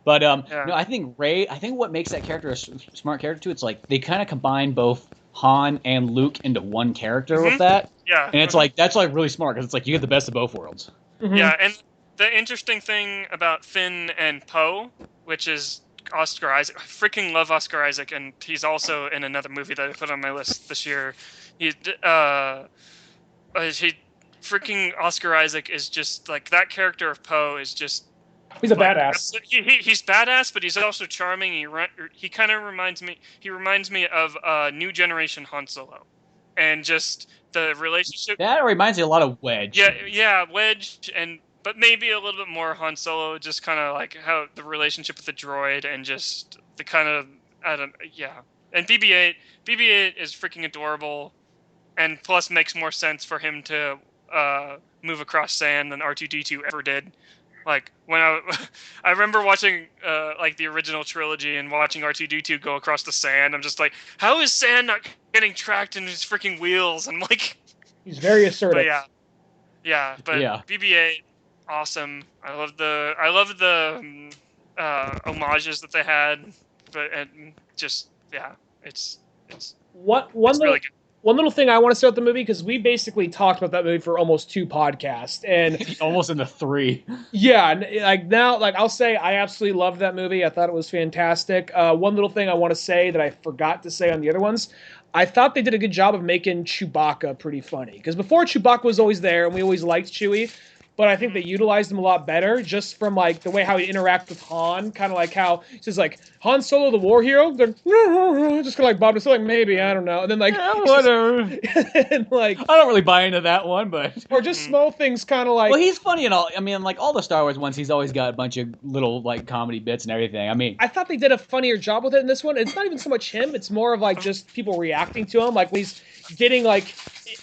But no, I think Rey. I think what makes that character a smart character too. It's like they kind of combine both Han and Luke into one character with that. Yeah, and it's like that's like really smart because it's like you get the best of both worlds. Yeah, and the interesting thing about Finn and Poe, which is Oscar Isaac. I freaking love Oscar Isaac, and he's also in another movie that I put on my list this year. Freaking Oscar Isaac is just like that character of Poe is just. He's a badass. He's badass, but he's also charming. He kind of reminds me. He reminds me of New Generation Han Solo, and just the relationship. That reminds me a lot of Wedge. Yeah, Wedge, and but maybe a little bit more Han Solo, just kind of like how the relationship with the droid and just the kind of, I don't, yeah. And BB-8 is freaking adorable, and plus makes more sense for him to move across sand than R2-D2 ever did. Like when I remember watching like the original trilogy and watching R2-D2 go across the sand. I'm just like, how is sand not getting tracked in his freaking wheels? I'm like, he's very assertive. But but BB-8, awesome. I love the homages that they had, but and just it's really good. One little thing I want to say about the movie, because we basically talked about that movie for almost 2 podcasts, and almost into 3. Yeah, like now, like I'll say, I absolutely loved that movie. I thought it was fantastic. One little thing I want to say that I forgot to say on the other ones, I thought they did a good job of making Chewbacca pretty funny, because before Chewbacca was always there, and we always liked Chewie. But I think they utilized him a lot better, just from like the way how he interacts with Han, kind of like how he says like Han Solo the war hero, then just kind of like Bob, just like maybe I don't know, and then like whatever, and like I don't really buy into that one, but or just small things, kind of like. Well, he's funny and all. I mean, like all the Star Wars ones, he's always got a bunch of little like comedy bits and everything. I mean, I thought they did a funnier job with it in this one. It's not even so much him; it's more of like just people reacting to him, like when he's getting like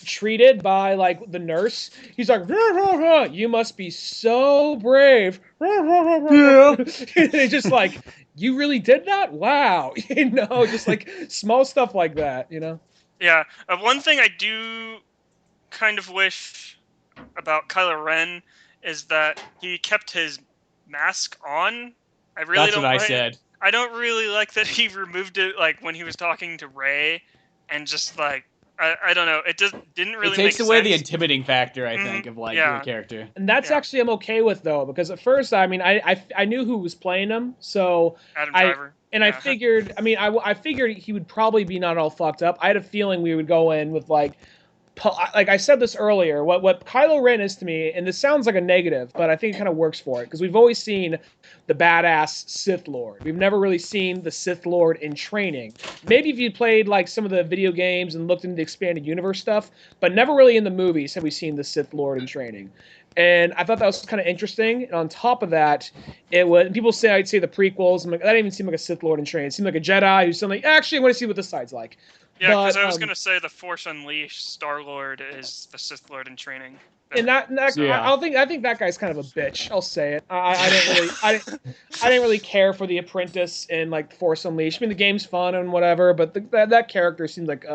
treated by like the nurse. He's like, you must be so brave. Yeah. They just like, you really did that? Wow. Just like small stuff like that, Yeah. One thing I do kind of wish about Kylo Ren is that he kept his mask on. That's what I said. I don't really like that he removed it like when he was talking to Rey and just like, I don't know. It didn't really. It takes make away sense. the intimidating factor, I think, of like your character. And that's actually I'm okay with though, because at first, I mean, I knew who was playing him, so Adam Driver. I figured, I mean, I figured he would probably be not all fucked up. I had a feeling we would go in with like I said this earlier, what Kylo Ren is to me, and this sounds like a negative, but I think it kind of works for it, because we've always seen the badass Sith Lord. We've never really seen the Sith Lord in training. Maybe if you played like some of the video games and looked into the expanded universe stuff, but never really in the movies have we seen the Sith Lord in training. And I thought that was kind of interesting. And on top of that, people say I'd say the prequels. I'm like, that didn't even seem like a Sith Lord in training. It seemed like a Jedi who's like, actually, I want to see what this side's like. Yeah, because I was going to say the Force Unleashed Star-Lord is the Sith Lord in training. And I think that guy's kind of a bitch. I'll say it. I didn't really care for the Apprentice and like Force Unleashed. I mean, the game's fun and whatever, but that character seems like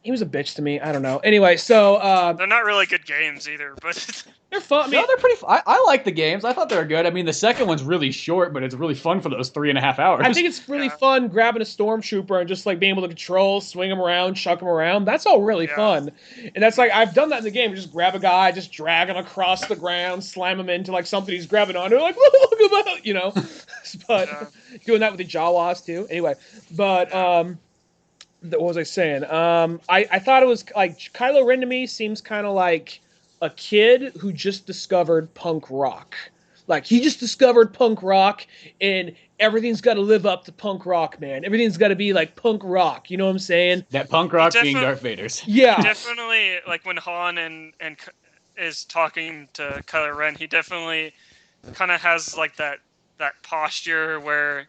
he was a bitch to me. I don't know. Anyway, so they're not really good games either, but they're fun. I mean, no, they're pretty. I like the games. I thought they were good. I mean, the second one's really short, but it's really fun for those 3.5 hours. I think it's really fun grabbing a stormtrooper and just like being able to control, swing him around, chuck him around. That's all really fun. And that's like I've done that in the game. Just grab a guy, just drag him across the ground, slam him into like something he's grabbing onto, like look at that, But doing that with the Jawas too. Anyway, but what was I saying? I thought it was like Kylo Ren to me seems kind of like a kid who just discovered punk rock. Like he just discovered punk rock and everything's got to live up to punk rock, man. Everything's got to be like punk rock. You know what I'm saying? That punk rock being Darth Vader's. Yeah. Definitely like when Han and is talking to Kylo Ren, he definitely kind of has like that posture where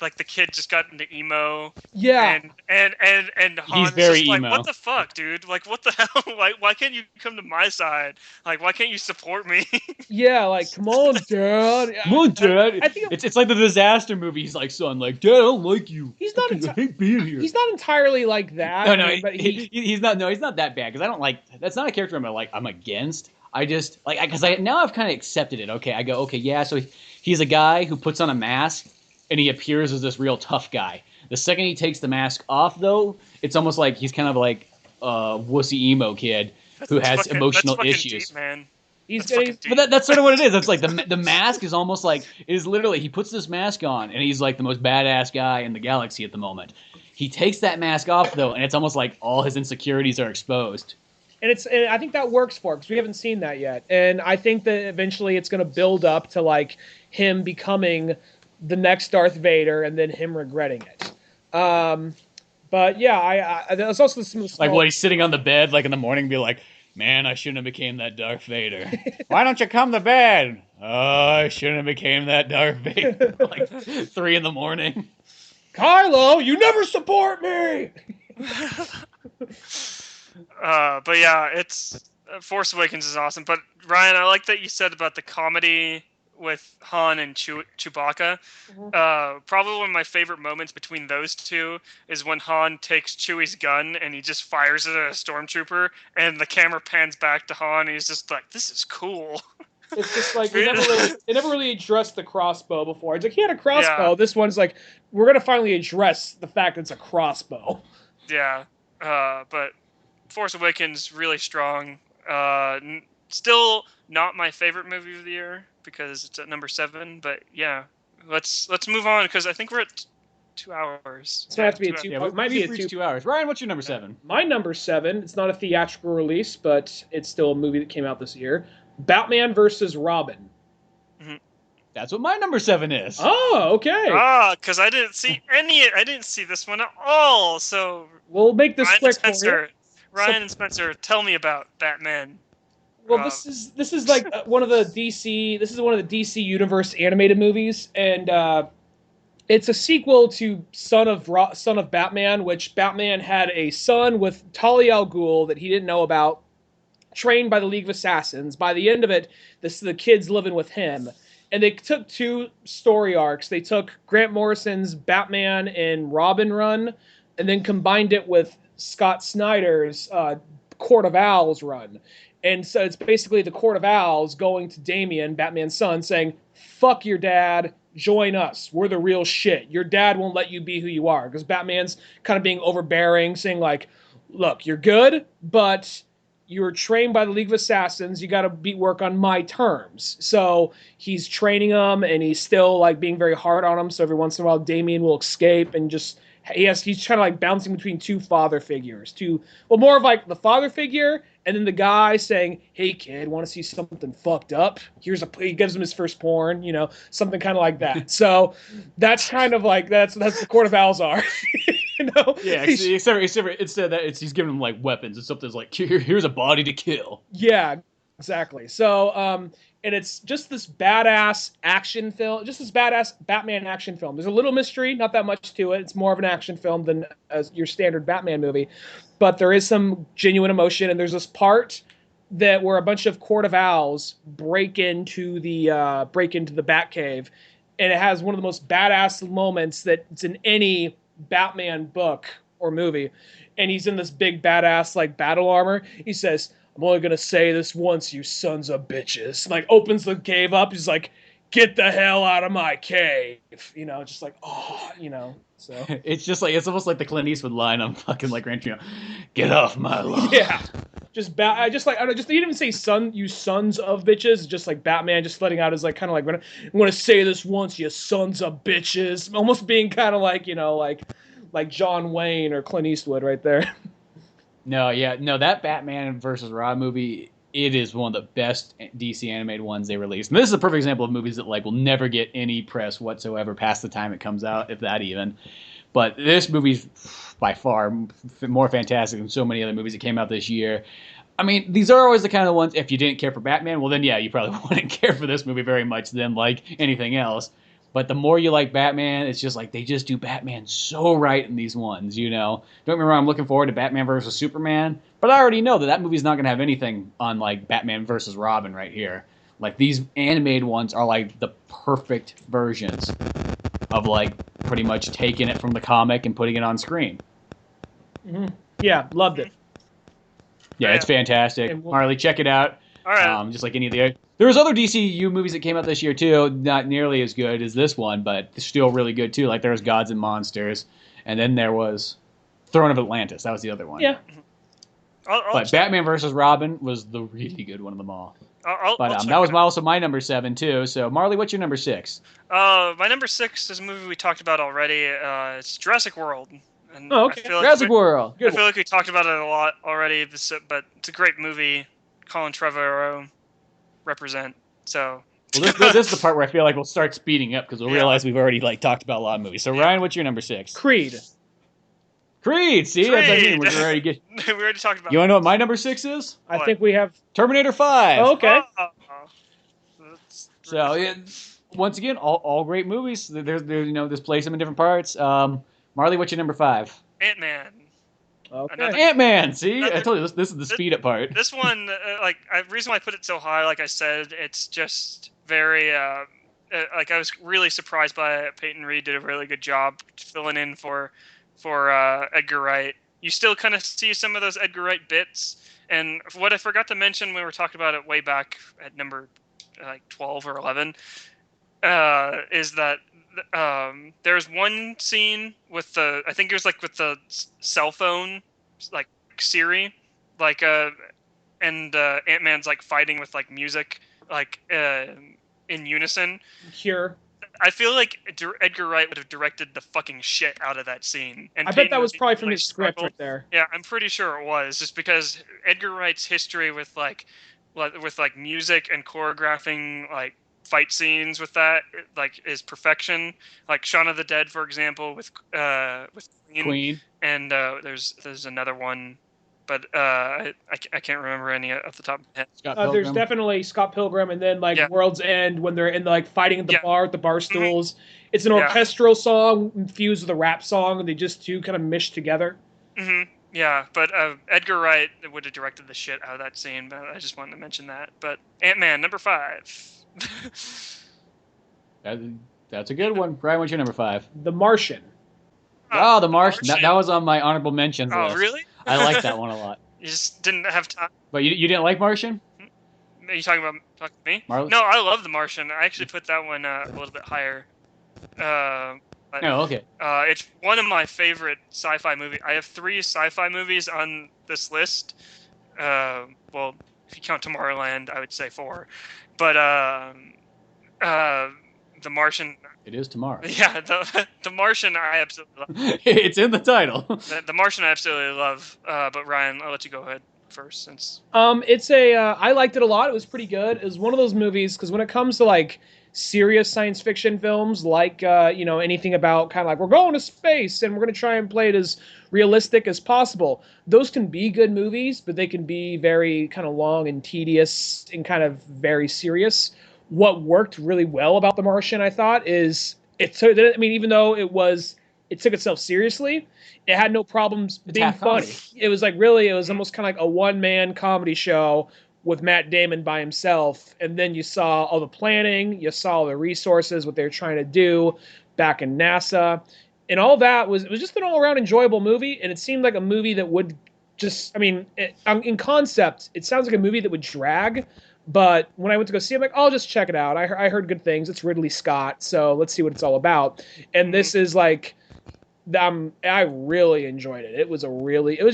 like the kid just got into emo. Yeah. And Han's very just like, emo. what the fuck, dude? Like, what the hell? Like, why can't you come to my side? Like, why can't you support me? Yeah, like, come on, Dad. Come on, Dad. I think it's like the disaster movie. He's like, son, like, Dad, I don't like you. He's not. I hate being here. He's not entirely like that. No, but he's not. No, he's not that bad. Because I don't like. That's not a character I'm against. I just like because now I've kind of accepted it. Okay, I go, okay, yeah. So he's a guy who puts on a mask and he appears as this real tough guy. The second he takes the mask off, though, it's almost like he's kind of like a wussy emo kid who has emotional issues. Deep, man. But that's sort of what it is. It's like the mask is almost like literally he puts this mask on and he's like the most badass guy in the galaxy at the moment. He takes that mask off though, and it's almost like all his insecurities are exposed. And I think that works for it because we haven't seen that yet. And I think that eventually it's going to build up to like him becoming the next Darth Vader and then him regretting it. But yeah, there's also some like what he's sitting on the bed like in the morning, and be like, Man, I shouldn't have became that Darth Vader. Why don't you come to bed? Oh, I shouldn't have became that Darth Vader. Like 3 a.m. Kylo, you never support me. But yeah, it's Force Awakens is awesome. But Ryan, I like that you said about the comedy with Han and Chewbacca. Probably one of my favorite moments between those two is when Han takes Chewie's gun and he just fires it at a stormtrooper, and the camera pans back to Han, and he's just like, "This is cool." It's just like they never really addressed the crossbow before. It's like he had a crossbow. Yeah. This one's like, we're gonna finally address the fact that it's a crossbow. Yeah, but Force Awakens really strong. Still not my favorite movie of the year because it's at number 7. But yeah, let's move on because I think we're at 2 hours. It's gonna have to be a 2. Yeah, It might be a 2. 2 hours. Ryan, what's your number 7? My number 7. It's not a theatrical release, but it's still a movie that came out this year. Batman versus Robin. That's what my number 7 is. Oh, okay. Because I didn't see I didn't see this one at all. So we'll make this quick for you. Ryan and Spencer, tell me about Batman. Well, this is like one of the DC. This is one of the DC Universe animated movies, and it's a sequel to Son of Batman, which Batman had a son with Talia al Ghul that he didn't know about, trained by the League of Assassins. By the end of it, the kid's living with him. And they took 2 story arcs. They took Grant Morrison's Batman and Robin run, and then combined it with Scott Snyder's Court of Owls run. And so it's basically the Court of Owls going to Damian, Batman's son, saying, fuck your dad, join us. We're the real shit. Your dad won't let you be who you are. Because Batman's kind of being overbearing, saying like, look, you're good, but you were trained by the League of Assassins. You got to work on my terms. So he's training them, and he's still like being very hard on him. So every once in a while, Damian will escape and just he's kind of like bouncing between 2 father figures. More of like the father figure, and then the guy saying, "Hey kid, want to see something fucked up? He gives him his first porn, something kind of like that." So that's kind of like that's the Court of Owls are. Yeah, instead of that, he's giving them like weapons and something's like, here's a body to kill. Yeah, exactly. So, and it's just this badass action film, just this badass Batman action film. There's a little mystery, not that much to it. It's more of an action film than your standard Batman movie, but there is some genuine emotion. And there's this part where a bunch of Court of Owls break into the Batcave, and it has one of the most badass moments that's in any Batman book or movie. And he's in this big badass like battle armor. He says, "I'm only gonna say this once, you sons of bitches." And, like, opens the cave up. He's like, "Get the hell out of my cave!" Just like, So it's almost like the Clint Eastwood line on fucking like Gran Torino. Get off my lawn. Yeah, he didn't even say you sons of bitches. Just like Batman, just letting out his like kind of like, I'm gonna say this once, you sons of bitches. Almost being kind of like like John Wayne or Clint Eastwood right there. No, that Batman versus Robin movie, it is one of the best DC animated ones they released. And this is a perfect example of movies that like will never get any press whatsoever past the time it comes out, if that even. But this movie's by far more fantastic than so many other movies that came out this year. I mean, these are always the kind of ones, if you didn't care for Batman, well then yeah, you probably wouldn't care for this movie very much than like anything else. But the more you like Batman, it's just like they just do Batman so right in these ones, Don't get me wrong, I'm looking forward to Batman versus Superman, but I already know that movie's not going to have anything on like Batman versus Robin right here. Like these animated ones are like the perfect versions of like pretty much taking it from the comic and putting it on screen. Mm-hmm. Yeah, loved it. Yeah, it's fantastic. Marley, check it out. All right. Just like any of the other. There was other DCU movies that came out this year too, not nearly as good as this one, but still really good too. Like there was Gods and Monsters, and then there was Throne of Atlantis. That was the other one. Yeah. But Batman versus Robin was the really good one of them all. That was also my number 7 too. So Marley, what's your number 6? My number 6 is a movie we talked about already. It's Jurassic World. And okay. Jurassic World. I feel like we talked about it a lot already, but it's a great movie. Colin Trevorrow represent. So. Well, this is the part where I feel like we'll start speeding up because we'll realize we've already like talked about a lot of movies. So Ryan, what's your number 6? Creed. Creed. See, that's what I mean. Creed. We already talked about. You want to know what my number 6 is? I What? think we have. Terminator 5. Oh, okay. So yeah, once again, all great movies. There's place them in different parts. Marley, what's your number 5? Ant-Man. Okay. Ant-Man. See, I told you this is the speed up part. This one, the reason why I put it so high, like I said, it's just very. I was really surprised by it. Peyton Reed did a really good job filling in for Edgar Wright. You still kind of see some of those Edgar Wright bits, and what I forgot to mention when we were talking about it way back at number 12 or 11, is that there's one scene with the cell phone, like Siri, and Ant-Man's fighting with music, in unison. Here. I feel like Edgar Wright would have directed the fucking shit out of that scene. And I bet that was probably from his script right there. Yeah, I'm pretty sure it was, just because Edgar Wright's history with music and choreographing fight scenes with that is perfection. Like Shaun of the Dead, for example, with Queen. And there's another one, but I can't remember any off the top of my head. There's definitely Scott Pilgrim, and then World's End, when they're in fighting at the bar, at the bar stools. Mm-hmm. It's an orchestral song infused with a rap song, and they just two kind of mesh together. Mm-hmm. Yeah, but Edgar Wright would have directed the shit out of that scene, but I just wanted to mention that. But Ant-Man, number 5. That's a good one. Brian, what's your number 5? The Martian. Oh, The Martian. That was on my honorable mentions list. Oh, really? I like that one a lot. You just didn't have time. But you didn't like Martian? Are you talking to me? Marley? No, I love The Martian. I actually put that one a little bit higher. Okay. It's one of my favorite sci-fi movies. I have 3 sci-fi movies on this list. Well, if you count Tomorrowland, I would say 4. But The Martian. It is tomorrow. Yeah, the Martian I absolutely love. It's in the title. The Martian I absolutely love. But Ryan, I'll let you go ahead first, since. It's I liked it a lot. It was pretty good. It was one of those movies, because when it comes to serious science fiction films, anything about kind of we're going to space and we're going to try and play it as realistic as possible, those can be good movies, but they can be very kind of long and tedious and kind of very serious. What worked really well about The Martian, I thought, is even though it took itself seriously, it had no problems being funny. It was it was almost kind of like a one-man comedy show with Matt Damon by himself, and then you saw all the planning, you saw all the resources, what they were trying to do back in NASA, and all that was just an all-around enjoyable movie, and it seemed like a movie that would just, in concept, it sounds like a movie that would drag, but when I went to go see it, I'm like, I'll just check it out. I heard good things. It's Ridley Scott, so let's see what it's all about. And this is I really enjoyed it. It was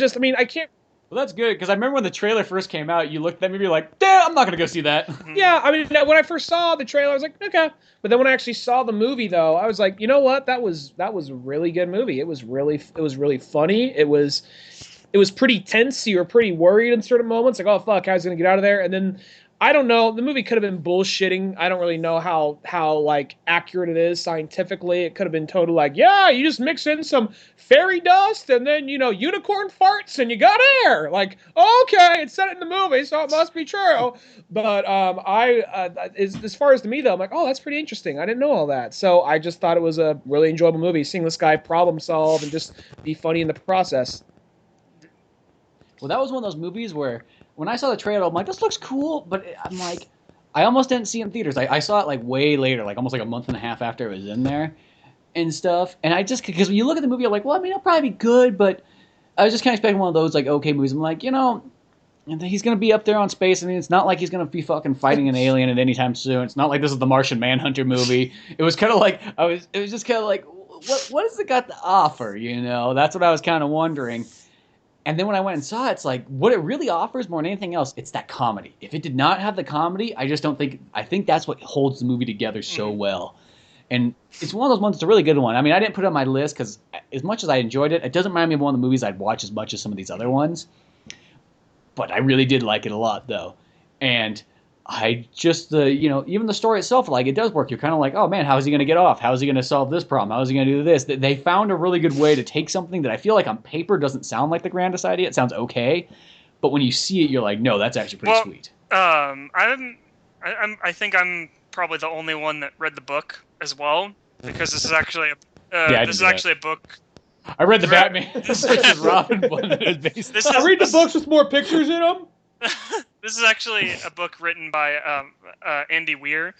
just, I can't. Well, that's good, because I remember when the trailer first came out, you looked at that movie, you're like, damn, I'm not going to go see that. Yeah, when I first saw the trailer, I was like, okay. But then when I actually saw the movie, though, I was like, you know what? That was a really good movie. It was really funny. It was pretty tense. You were pretty worried in certain moments, like, oh, fuck, how's he going to get out of there? And then, I don't know, the movie could have been bullshitting. I don't really know how accurate it is scientifically. It could have been total yeah, you just mix in some fairy dust and then, unicorn farts and you got air. Okay, it said it in the movie, so it must be true. But as far as to me, though, I'm like, oh, that's pretty interesting. I didn't know all that. So I just thought it was a really enjoyable movie, seeing this guy problem solve and just be funny in the process. Well, that was one of those movies where when I saw the trailer, I'm like, this looks cool, but I'm like, I almost didn't see it in theaters. I saw it way later, almost a month and a half after it was in there and stuff. And because when you look at the movie, I'm like, well, it'll probably be good, but I was just kind of expecting one of those okay movies. I'm like, he's going to be up there on space. It's not like he's going to be fucking fighting an alien at any time soon. It's not like this is the Martian Manhunter movie. It was kind of it was just kind of what has it got to offer? That's what I was kind of wondering. And then when I went and saw it, it's what it really offers more than anything else, it's that comedy. If it did not have the comedy, I think that's what holds the movie together so well. And it's one of those ones that's a really good one. I didn't put it on my list because as much as I enjoyed it, it doesn't remind me of one of the movies I'd watch as much as some of these other ones. But I really did like it a lot, though. And I just even the story itself, like it does work. You're kind of like, oh man, how is he going to get off? How is he going to solve this problem? How is he going to do this? They found a really good way to take something that I feel like on paper doesn't sound like the grandest idea. It sounds okay, but when you see it, you're like, no, that's actually pretty sweet. I think I'm probably the only one that read the book as well, because this is actually a book. I read the Batman versus Robin one that is based. I read the books with more pictures in them. This is actually a book written by Andy Weir,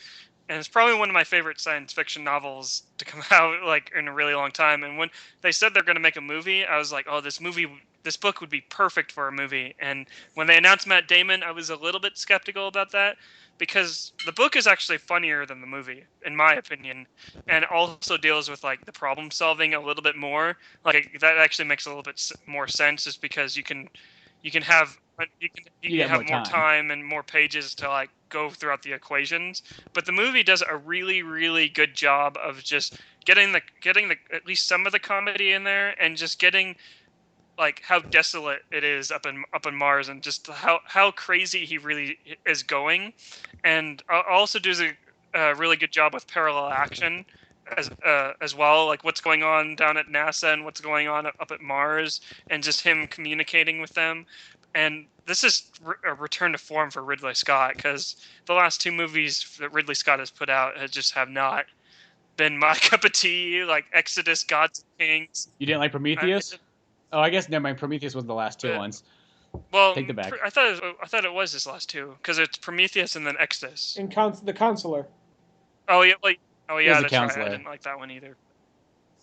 and it's probably one of my favorite science fiction novels to come out like in a really long time. And when they said they're going to make a movie, I was like, oh, this book would be perfect for a movie. And when they announced Matt Damon, I was a little bit skeptical about that, because the book is actually funnier than the movie, in my opinion, and also deals with like the problem solving a little bit more. Like that actually makes a little bit more sense, just because you can have more time and more pages to like go throughout the equations. But the movie does a really, really good job of just getting the at least some of the comedy in there, and just getting like how desolate it is up in Mars, and just how crazy he really is going. And also does a really good job with parallel action as well, like what's going on down at NASA and what's going on up at Mars, and just him communicating with them. And this is a return to form for Ridley Scott, because the last two movies that Ridley Scott has put out have not been my cup of tea, like Exodus, Gods and Kings. You didn't like Prometheus? I guess never mind. Prometheus was the last two ones. Well, take the back. I thought it was his last two, because it's Prometheus and then Exodus. And the Counselor. Oh yeah, that's Counselor. Right. I didn't like that one either.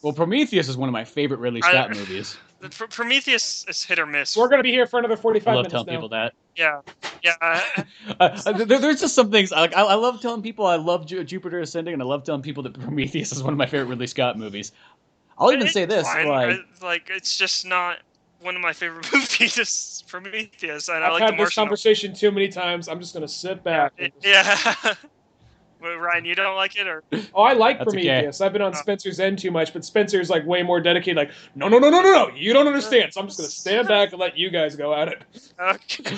Well, Prometheus is one of my favorite Ridley Scott movies. Prometheus is hit or miss. We're going to be here for another 45 minutes now. I love telling people that. Yeah. There's just some things I love telling people. I love Jupiter Ascending, and I love telling people that Prometheus is one of my favorite Ridley Scott movies. I'll even say this: it's just not one of my favorite movies. Is Prometheus, and I've had this conversation too many times. I'm just going to sit back. Yeah. Ryan, you don't like it, or? Oh, I like Prometheus. Okay. I've been on Spencer's end too much, but Spencer's like way more dedicated. Like, no, you don't understand. So I'm just gonna stand back and let you guys go at it. Okay.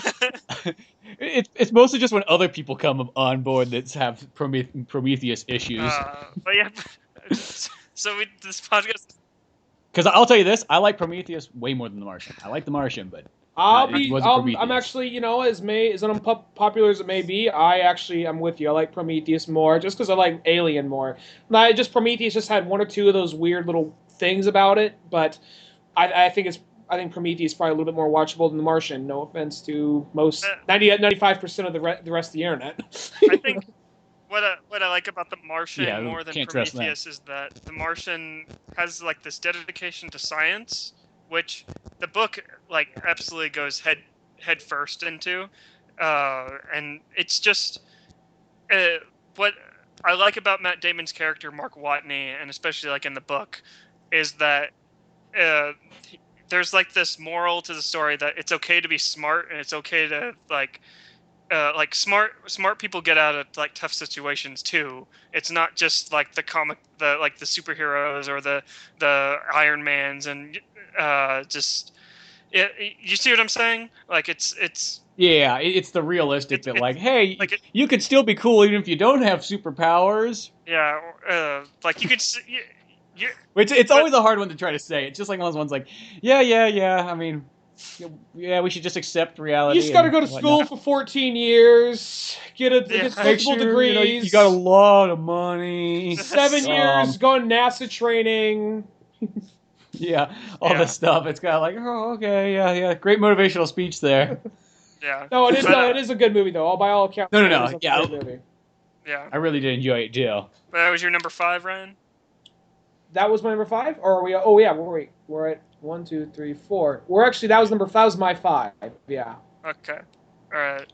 It's mostly just when other people come on board that have Prometheus issues. But yeah, so this podcast. Because I'll tell you this, I like Prometheus way more than The Martian. I like The Martian, but. I'm actually, as unpopular as it may be, I'm with you. I like Prometheus more, just because I like Alien more. Prometheus just had one or two of those weird little things about it, but I think Prometheus is probably a little bit more watchable than The Martian. No offense to most 95% of the rest of the internet. I think what I like about The Martian more than Prometheus is that The Martian has like this dedication to science, which the book like absolutely goes head first into, and it's just what I like about Matt Damon's character Mark Watney, and especially like in the book, is that there's like this moral to the story that it's okay to be smart, and it's okay to like smart people get out of like tough situations too. It's not just like the superheroes or the Iron Mans and you see what I'm saying? Like it's it's the realistic that like, hey, you could still be cool even if you don't have superpowers. Yeah, like you could. It's always a hard one to try to say. It's just like one of those ones like, yeah. I mean, we should just accept reality. You just got to go to school for 14 years, get multiple degrees. You got a lot of money. 7 years, go on NASA training. Yeah, all this stuff. It's kind of like, oh, okay, yeah. Great motivational speech there. Yeah. No, it is a good movie, though. By all accounts. No. Yeah. Movie. Yeah. I really did enjoy it, too. That was your number 5, Ryan? That was my number 5? Or are we... Oh, yeah, we're at 1, 2, 3, 4. We're actually... That was my 5. Yeah. Okay. All right.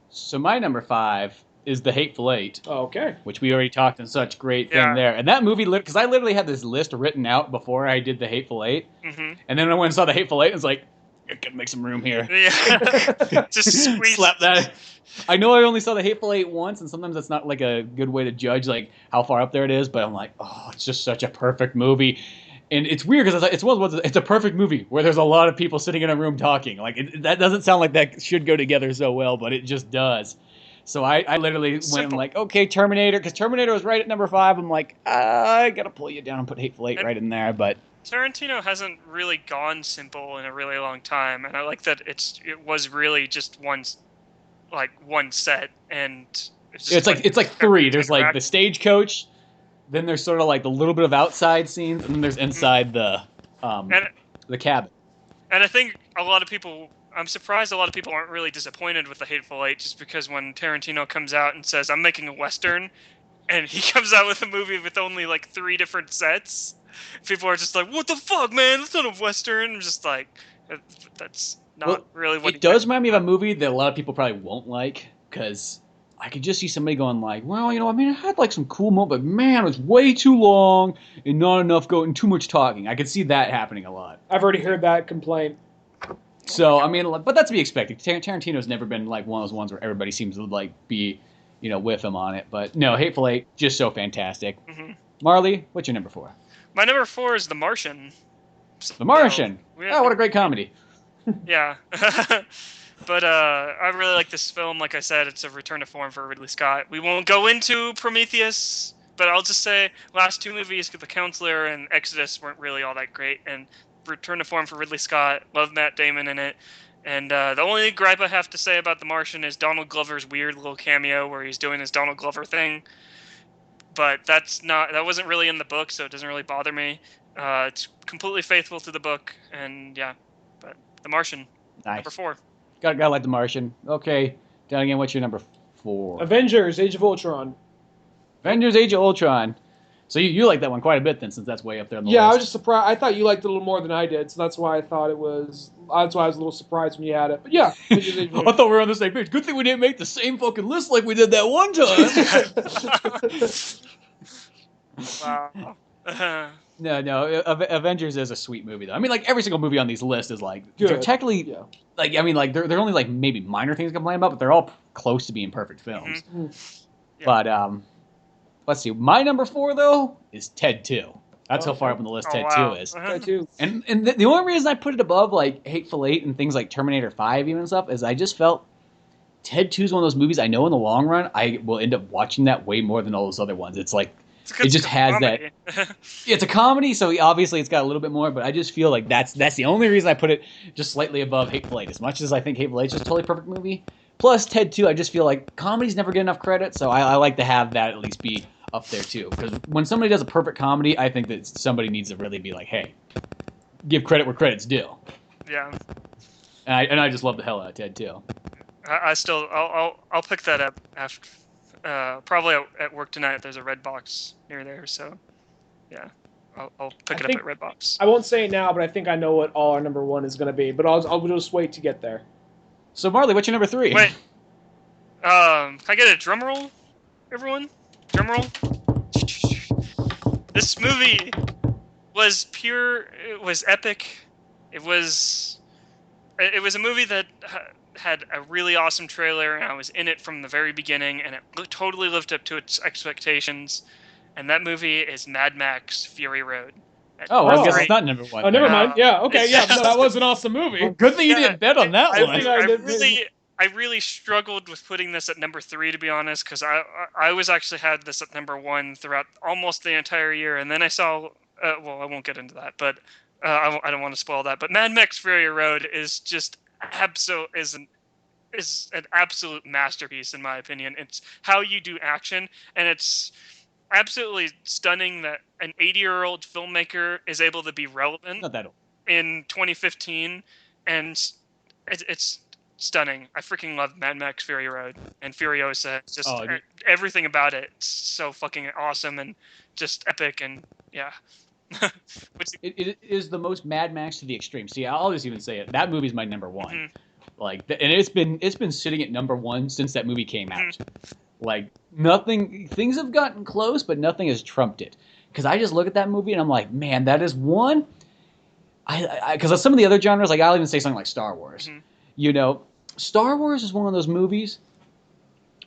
So my number 5... is The Hateful Eight. Oh, okay. Which we already talked in such great thing there. And that movie, because I literally had this list written out before I did The Hateful Eight. Mm-hmm. And then I went and saw The Hateful Eight and was like, I gotta make some room here. Yeah. Just squeeze. Slap that. I know I only saw The Hateful Eight once, and sometimes that's not like a good way to judge like how far up there it is, but I'm like, oh, it's just such a perfect movie. And it's weird because it's a perfect movie where there's a lot of people sitting in a room talking. Like that doesn't sound like that should go together so well, but it just does. So I literally went like, okay, Terminator, because Terminator was right at number 5. I'm like, I gotta pull you down and put Hateful Eight right in there. But Tarantino hasn't really gone simple in a really long time, and I like that it was really just one set, and it's like 3. There's like the stagecoach, then there's sort of like the little bit of outside scenes, and then there's inside the cabin. And I think I'm surprised a lot of people aren't really disappointed with the Hateful Eight, just because when Tarantino comes out and says, I'm making a Western, and he comes out with a movie with only like 3 different sets, people are just like, what the fuck, man? That's not a Western. I'm just like, that's not really what it does remind me of a movie that a lot of people probably won't like, because I could just see somebody going like, well, I mean, it had like some cool moments, but man, it was way too long and not enough and too much talking. I could see that happening a lot. I've already heard that complaint. So, I mean, but that's to be expected. Tarantino's never been like one of those ones where everybody seems to like be, with him on it. But no, Hateful Eight, just so fantastic. Mm-hmm. Marley, what's your number 4? My number 4 is The Martian. The Martian. Oh, what a great comedy. Yeah. But I really like this film. Like I said, it's a return to form for Ridley Scott. We won't go into Prometheus, but I'll just say last 2 movies, The Counselor and Exodus, weren't really all that great. And return to form for Ridley Scott. Love Matt Damon in it. And the only gripe I have to say about The Martian is Donald Glover's weird little cameo where he's doing his Donald Glover thing. But that wasn't really in the book, so it doesn't really bother me. It's completely faithful to the book, and yeah. But The Martian, nice. Number 4. Gotta like The Martian. Okay, down again. What's your number 4? Avengers: Age of Ultron. Avengers: Age of Ultron. So you like that one quite a bit then, since that's way up there on the list. I was just surprised. I thought you liked it a little more than I did, so that's why I thought it was. That's why I was a little surprised when you had it. But yeah, I thought we were on the same page. Good thing we didn't make the same fucking list like we did that one time. Wow. No. Avengers is a sweet movie though. I mean, like every single movie on these lists is like good. They're technically like I mean like they're only like maybe minor things to complain about, but they're all close to being perfect films. Mm-hmm. Yeah. But let's see. My number 4 though is Ted 2. That's how far up on the list Ted 2 is. Ted 2. And the only reason I put it above like Hateful Eight and things like Terminator 5 even stuff is I just felt Ted 2 is one of those movies I know in the long run I will end up watching that way more than all those other ones. It's like it just has comedy. That. It's a comedy, so obviously it's got a little bit more. But I just feel like that's the only reason I put it just slightly above Hateful Eight. As much as I think Hateful Eight is just a totally perfect movie, plus Ted 2, I just feel like comedies never get enough credit. So I like to have that at least be up there too. Because when somebody does a perfect comedy, I think that somebody needs to really be like, hey, give credit where credit's due. Yeah. And I just love the hell out of Ted 2. I'll pick that up after. Probably at work tonight. There's a Red Box near there, so yeah, I'll pick it up at Red Box. I won't say it now, but I think I know what all our number 1 is going to be. But I'll just wait to get there. So Marley, what's your number 3? Wait, can I get a drum roll, everyone? Drum roll. This movie was pure. It was epic. It was a movie that had a really awesome trailer, and I was in it from the very beginning, and it totally lived up to its expectations. And that movie is Mad Max: Fury Road. I guess it's not number 1. Oh, never mind. Yeah, okay, yeah, no, that was an awesome movie. Well, good thing you didn't bet on that one. I really struggled with putting this at number 3, to be honest, because I was actually had this at number 1 throughout almost the entire year, and then I saw. Well, I won't get into that, but I don't want to spoil that. But Mad Max: Fury Road is just is an absolute masterpiece in my opinion. It's how you do action, and it's absolutely stunning that an 80-year-old filmmaker is able to be relevant in 2015, and it's stunning. I freaking love Mad Max: Fury Road and Furiosa. Just everything about it. It's so fucking awesome and just epic, and yeah. It is the most Mad Max to the extreme. See, I'll just even say it. That movie's my number 1. Mm-hmm. Like, and it's been sitting at number 1 since that movie came out. Mm-hmm. Like, things have gotten close, but nothing has trumped it. Because I just look at that movie and I'm like, man, that is one. Because some of the other genres, like I'll even say something like Star Wars. Mm-hmm. Star Wars is one of those movies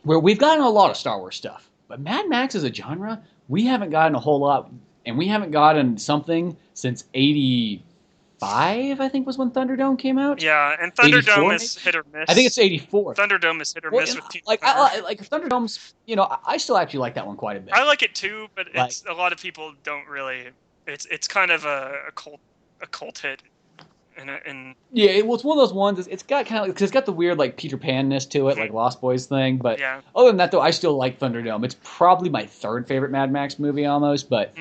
where we've gotten a lot of Star Wars stuff, but Mad Max as a genre, we haven't gotten a whole lot. And we haven't gotten something since 86, 85, I think, was when Thunderdome came out. Yeah, and Thunderdome 84, is hit or miss. I think it's 84. Thunderdome is hit or miss with Team like Thunder. like Thunderdome's. I still actually like that one quite a bit. I like it too, but Like- it's a lot of people don't really. It's kind of a cult hit. Yeah, well, it's one of those ones. It's got kind of because it's got the weird like Peter Pan-ness to it, like Lost Boys thing. But yeah. other than that, though, I still like Thunderdome. It's probably my third favorite Mad Max movie almost. But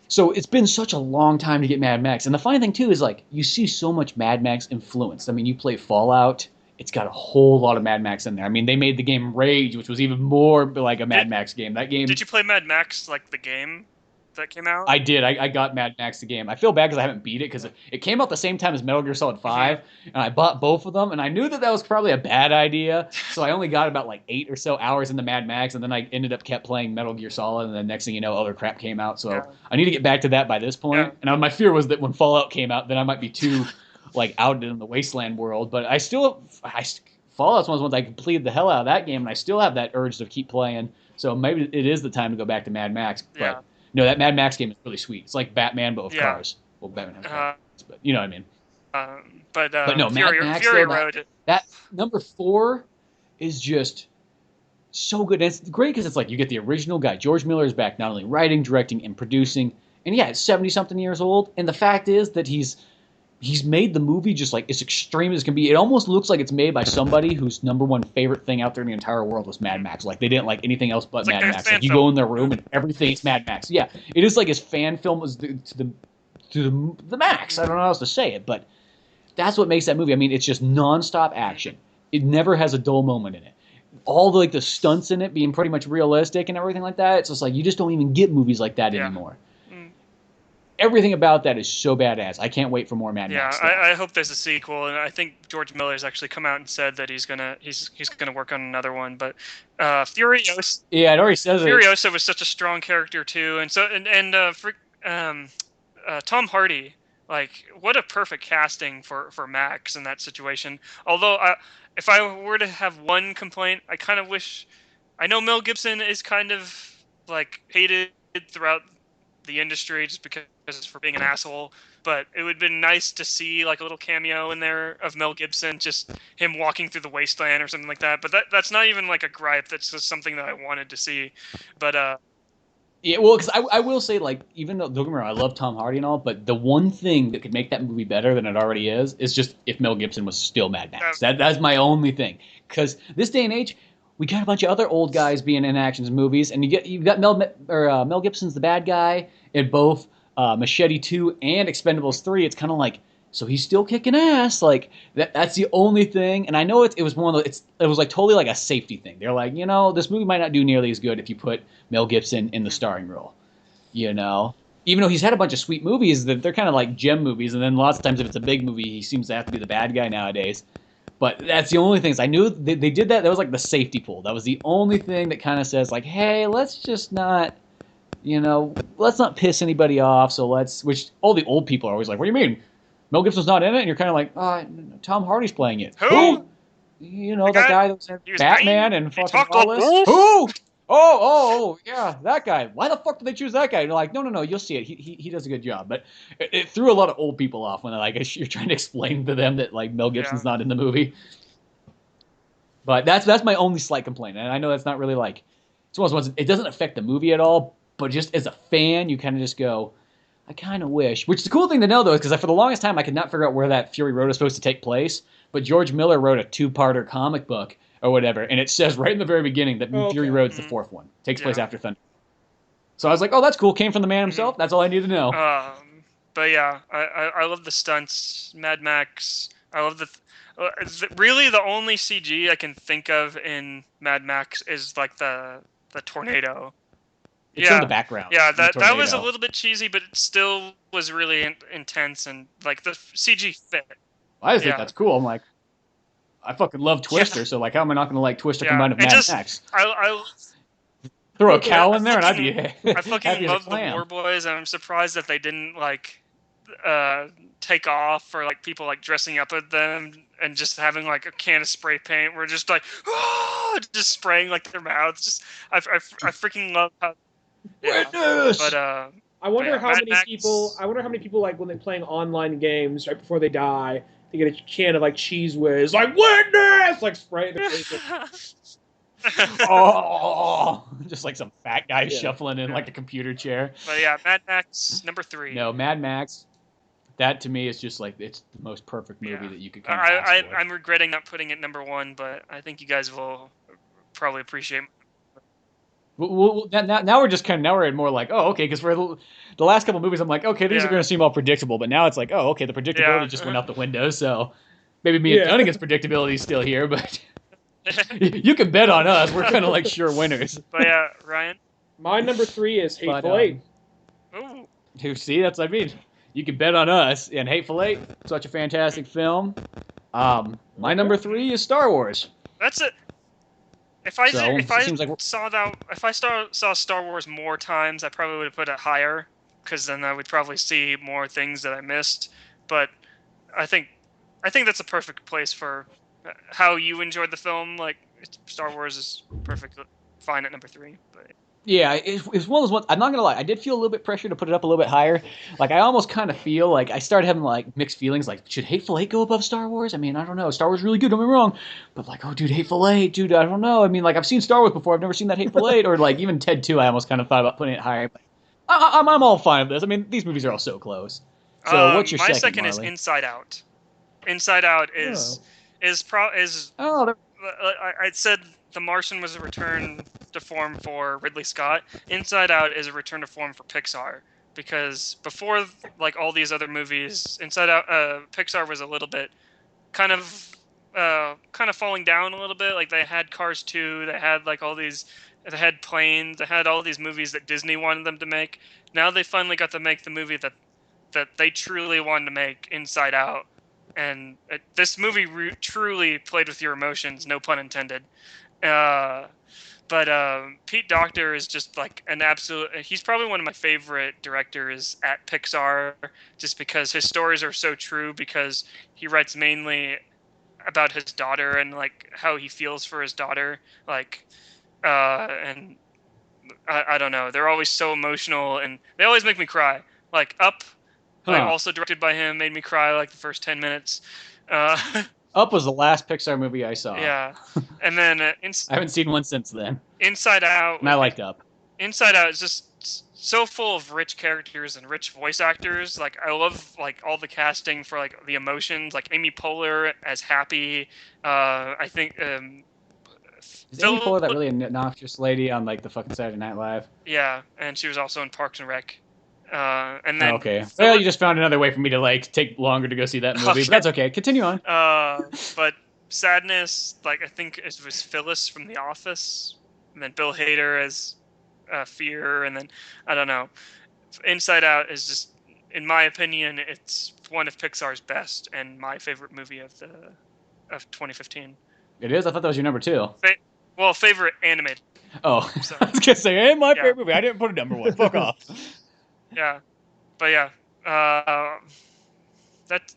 so it's been such a long time to get Mad Max, and the funny thing too is like you see so much Mad Max influence. I mean, you play Fallout. It's got a whole lot of Mad Max in there. I mean, they made the game Rage, which was even more like a Mad Max game. That game. Did you play Mad Max like the game that came out? I did. I got Mad Max the game. I feel bad because I haven't beat it because it came out the same time as Metal Gear Solid 5, and I bought both of them, and I knew that was probably a bad idea, so I only got about like 8 or so hours into Mad Max, and then I ended up kept playing Metal Gear Solid, and then next thing you know, other crap came out, so I need to get back to that by this point. Yeah. And my fear was that when Fallout came out, then I might be too like out in the Wasteland world, but Fallout's one of the ones I completed the hell out of that game, and I still have that urge to keep playing, so maybe it is the time to go back to Mad Max, but... No, that Mad Max game is really sweet. It's like Batman, but with cars. Well, Batman has cars, but you know what I mean. But no, Mad Max, Fury though, Road. That number 4 is just so good. And it's great because it's like you get the original guy. George Miller is back, not only writing, directing, and producing. And yeah, it's 70-something years old. And the fact is that he's made the movie just like as extreme as can be. It almost looks like it's made by somebody whose number one favorite thing out there in the entire world was Mad Max. Like they didn't like anything else but Mad Max. Like you go in their room and everything's Mad Max. Yeah, it is like his fan film was to the max. I don't know how else to say it, but that's what makes that movie. I mean, it's just nonstop action. It never has a dull moment in it. All the stunts in it being pretty much realistic and everything like that. It's just like you just don't even get movies like that anymore. Everything about that is so badass. I can't wait for more Mad Max. Yeah, I hope there's a sequel, and I think George Miller's actually come out and said that he's gonna work on another one. But Furiosa. Yeah, it already says it. Furiosa was such a strong character too, and Tom Hardy, like what a perfect casting for Max in that situation. Although if I were to have one complaint, I kind of wish. I know Mel Gibson is kind of like hated throughout the industry just because for being an asshole, but it would have been nice to see like a little cameo in there of Mel Gibson, just him walking through the wasteland or something like that. But that's not even like a gripe. That's just something that I wanted to see. But yeah, well, because I will say, like, even though, don't get me wrong, I love Tom Hardy and all, but the one thing that could make that movie better than it already is just if Mel Gibson was still Mad Max. That's my only thing. Because this day and age, we got a bunch of other old guys being in actions movies, and you got Mel Gibson's the bad guy in both Machete 2 and Expendables 3. It's kind of like, so he's still kicking ass. Like that's the only thing. And I know it was one of the, it was like totally like a safety thing. They're like, this movie might not do nearly as good if you put Mel Gibson in the starring role. Even though he's had a bunch of sweet movies that they're kind of like gem movies, and then lots of times if it's a big movie, he seems to have to be the bad guy nowadays. But that's the only thing. I knew they did that. That was like the safety pool. That was the only thing that kind of says like, hey, let's just not, let's not piss anybody off. So which all the old people are always like, what do you mean? Mel Gibson's not in it? And you're kind of like, Tom Hardy's playing it. Who? That guy that was in Batman green. and fucking all this. Who? Oh, yeah, that guy. Why the fuck did they choose that guy? And they're like, no, you'll see it. He does a good job. But it threw a lot of old people off when you're trying to explain to them that like Mel Gibson's not in the movie. But that's my only slight complaint, and I know that's not really like it's one of those ones. It doesn't affect the movie at all, but just as a fan, you kind of just go, I kind of wish. Which is the cool thing to know though, is because for the longest time I could not figure out where that Fury Road is supposed to take place. But George Miller wrote a 2-parter comic book or whatever, and it says right in the very beginning that Fury Road's the 4th one. Takes place after Thunder. So I was like, oh, that's cool. Came from the man himself. That's all I need to know. But yeah, I love the stunts. Mad Max. I love really the only CG I can think of in Mad Max is like the tornado. It's in the background. Yeah, that was a little bit cheesy, but it still was really intense, and like the CG fit. I just think that's cool. I'm like, I fucking love Twister, so like, how am I not going to like Twister combined with Mad Max? I throw a cow in there, and I'd be I fucking love the War Boys, and I'm surprised that they didn't like take off, or like people like dressing up with them and just having like a can of spray paint. We're just like, just spraying like their mouths. Just I freaking love how. Yeah, Witness! But I wonder how Mad many Max. people. I wonder how many people like when they're playing online games right before they die, they get a can of like Cheese Whiz, like witness, like spray their face. Oh, just like some fat guy Yeah. shuffling in like a computer chair. But yeah, Mad Max number 3. No, Mad Max. That to me is just like it's the most perfect movie that you could kind of ask for. I'm regretting not putting it number 1, but I think you guys will probably appreciate. Now we're just now we're in more like, oh, okay, because for the last couple movies I'm like, okay, these are going to seem all predictable, but now it's like, oh, okay, the predictability just went out the window, so maybe me and Dunigan's predictability is still here, but you can bet on us. We're kind of like sure winners. But yeah, Ryan? My number 3 is Hateful Eight. Ooh. You see, that's what I mean. You can bet on us. And Hateful Eight, such a fantastic film. My number 3 is Star Wars. That's it. If I saw Star Wars more times, I probably would have put it higher, because then I would probably see more things that I missed. But I think that's a perfect place for how you enjoyed the film. Like, Star Wars is perfectly fine at number 3. But yeah, it's one of those ones. I'm not gonna lie, I did feel a little bit pressure to put it up a little bit higher. Like, I almost kind of feel like I started having like mixed feelings. Like, should Hateful Eight go above Star Wars? I mean, I don't know. Star Wars is really good. Don't get me wrong, but like, oh, dude, Hateful Eight, dude, I don't know. I mean, like, I've seen Star Wars before. I've never seen that Hateful Eight, or like even Ted 2. I almost kind of thought about putting it higher. But I'm all fine with this. I mean, these movies are all so close. So what's your second? My second is Marley? Inside Out. Inside Out I said The Martian was a return to form for Ridley Scott. Inside Out is a return to form for Pixar, because before like all these other movies, Inside Out, Pixar was a little bit kind of falling down a little bit. Like, they had Cars 2, they had like all these, they had Planes, they had all these movies that Disney wanted them to make. Now they finally got to make the movie that they truly wanted to make, Inside Out. And this movie truly played with your emotions, no pun intended. But Pete Docter is just like an absolute... He's probably one of my favorite directors at Pixar, just because his stories are so true, because he writes mainly about his daughter and like how he feels for his daughter. Like, and I don't know. They're always so emotional, and they always make me cry. Like, Up... Like, also directed by him, made me cry like the first 10 minutes. Up was the last Pixar movie I saw. Yeah, and then I haven't seen one since then. Inside Out. And I liked Up. Inside Out is just so full of rich characters and rich voice actors. Like, I love like all the casting for like the emotions. Like Amy Poehler as Happy. I think. Is Amy Poehler that really obnoxious lady on like the fucking Saturday Night Live? Yeah, and she was also in Parks and Rec. And then well, you just found another way for me to like take longer to go see that movie, but that's okay. Continue on. But Sadness, like, I think it was Phyllis from The Office, and then Bill Hader as Fear, and then I don't know. Inside Out is just, in my opinion, it's one of Pixar's best and my favorite movie of 2015. It is? I thought that was your number 2. Favorite animated. Oh, so. I was gonna say, hey, my favorite movie. I didn't put it number 1. Fuck off. Yeah, but yeah, that's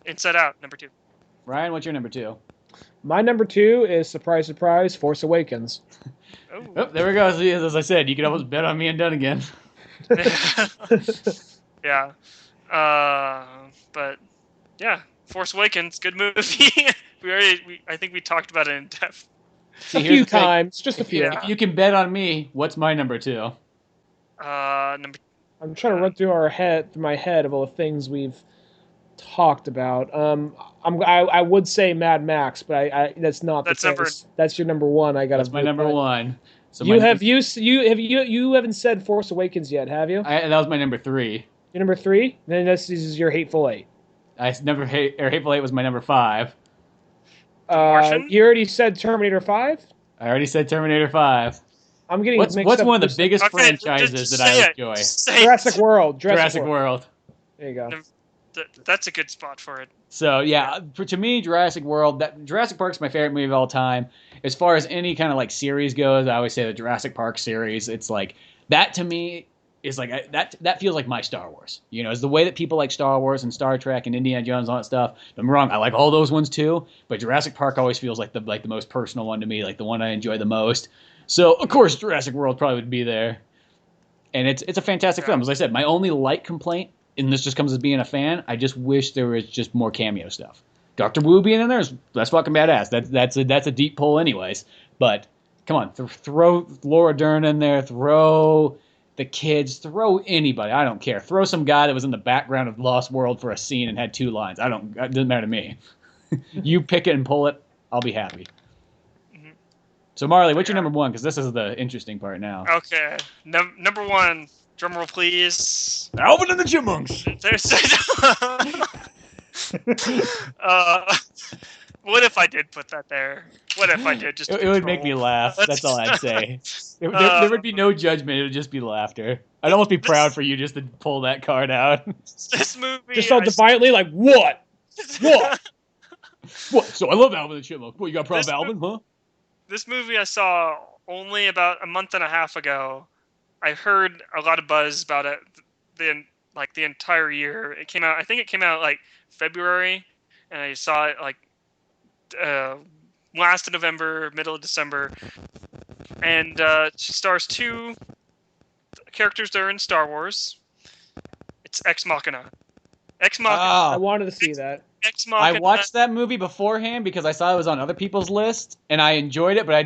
Inside Out, number 2. Ryan, what's your number 2? My number 2 is, surprise, surprise, Force Awakens. Oh, there we go. As I said, you could almost bet on me and Dunigan. Yeah, but yeah, Force Awakens, good movie. I think we talked about it in depth. A few times, just a few. If you can bet on me, what's my number 2? I'm trying to run through my head of all the things we've talked about. I would say Mad Max, but that's not the case. That's your number 1. That's my number 1. So you haven't said Force Awakens yet, have you? That was my number 3. Your number 3? Then this is your Hateful Eight. Hateful Eight was my number 5. You already said Terminator 5? I already said Terminator 5. I'm getting what's one of the biggest franchises that I enjoy? Jurassic World. Jurassic World. There you go. That's a good spot for it. So yeah, to me, Jurassic World. Jurassic Park's my favorite movie of all time. As far as any kind of like series goes, I always say the Jurassic Park series. It's like that to me is like that feels like my Star Wars. You know, it's the way that people like Star Wars and Star Trek and Indiana Jones and all that stuff. Don't get me wrong, I like all those ones too. But Jurassic Park always feels like the most personal one to me, like the one I enjoy the most. So, of course, Jurassic World probably would be there. And it's a fantastic film. As I said, my only light complaint, and this just comes as being a fan, I just wish there was just more cameo stuff. Dr. Wu being in there, that's fucking badass. That's a deep pull anyways. But come on, throw Laura Dern in there, throw the kids, throw anybody. I don't care. Throw some guy that was in the background of Lost World for a scene and had 2 lines. It doesn't matter to me. You pick it and pull it, I'll be happy. Mm-hmm. So Marley, what's your number 1? Because this is the interesting part now. Okay, number 1. Drumroll, please. Alvin and the Chipmunks. What if I did put that there? What if I did? It would make me laugh. That's all I'd say. There would be no judgment. It would just be laughter. I'd almost be proud for you just to pull that card out. This movie just so defiantly, like, what? What? What? So I love Alvin and the Chipmunks. What, you got a problem with Alvin, huh? This movie I saw only about a month and a half ago. I heard a lot of buzz about it the entire year. It came out. I think it came out like February, and I saw it like last of November, middle of December. And she stars 2 characters that are in Star Wars. It's Ex Machina. Ex Machina. I wanted to see that. Ex Machina. I watched that movie beforehand because I saw it was on other people's list, and I enjoyed it. But I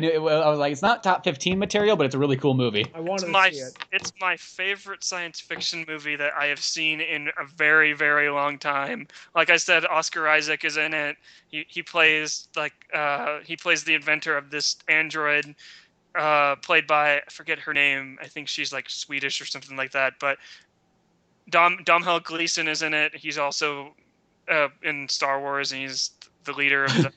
was like, it's not top 15 material, but it's a really cool movie. I wanted to see it. It's my favorite science fiction movie that I have seen in a very, very long time. Like I said, Oscar Isaac is in it. He plays the inventor of this android, played by, I forget her name. I think she's like Swedish or something like that. But Domhnall Gleeson is in it. He's also in Star Wars, and he's the leader of the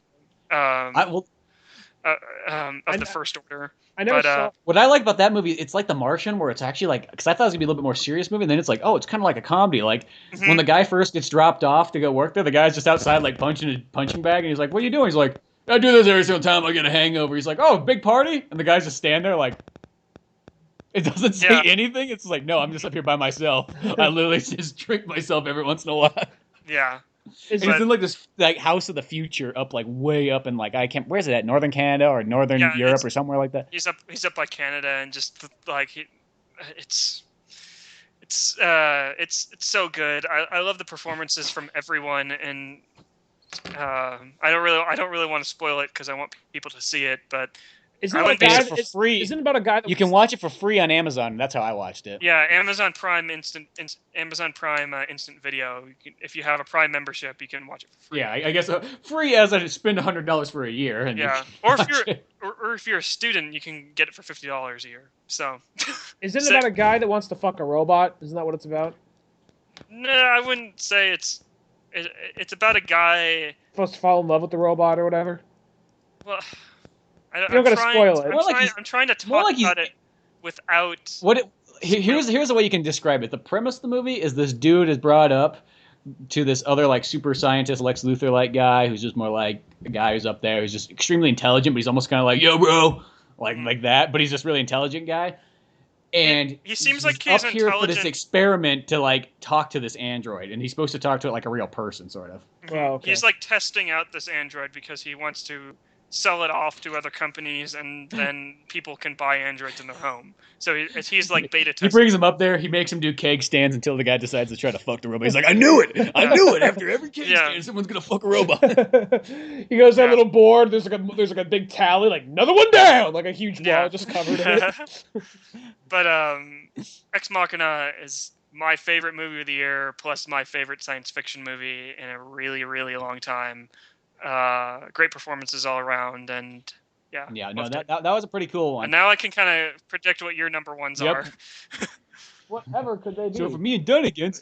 the First Order. I never saw. What I like about that movie, it's like The Martian, where it's actually like, because I thought it was gonna be a little bit more serious movie, and then it's like, oh, it's kind of like a comedy. Like when the guy first gets dropped off to go work there, the guy's just outside like punching a punching bag, and he's like, "What are you doing?" He's like, "I do this every single time I get a hangover." He's like, "Oh, big party," and the guys just stand there like. It doesn't say anything. It's like, no, I'm just up here by myself. I literally just drink myself every once in a while. Yeah. It's in like this like house of the future up like way up in like where's it at? Northern Canada or Northern Europe or somewhere like that? He's up by Canada, and just like it's so good. I love the performances from everyone, and I don't really want to spoil it because I want people to see it, but Isn't it about a guy that you can watch it for free on Amazon? That's how I watched it. Yeah, Amazon Prime instant video. If you have a Prime membership, you can watch it for free. Yeah, I guess free as I spend $100 for a year. And or if you're a student, you can get it for $50 a year. So. Isn't it about a guy that wants to fuck a robot? Isn't that what it's about? No, I wouldn't say it's about a guy supposed to fall in love with the robot or whatever. Well. You don't gotta spoil it. I'm trying to talk about it without. Here's the way you can describe it. The premise of the movie is this dude is brought up to this other like super scientist Lex Luthor like guy who's just more like a guy who's up there who's just extremely intelligent, but he's almost kind of like, yo bro, like that. But he's just really intelligent guy. And he seems like he's up here for this experiment to like talk to this android, and he's supposed to talk to it like a real person, sort of. Well, okay. He's like testing out this android because he wants to sell it off to other companies, and then people can buy androids in their home. So he's like beta testing. He brings him up there. He makes him do keg stands until the guy decides to try to fuck the robot. He's like, I knew it. After every keg stand, someone's gonna fuck a robot. He goes to a little board. There's like a big tally, like another one down, like a huge wall just covered in it. But Ex Machina is my favorite movie of the year, plus my favorite science fiction movie in a really, really long time. Great performances all around, and that was a pretty cool one. And now I can kind of predict what your number ones are. Whatever could they be? So for me and Dunigan,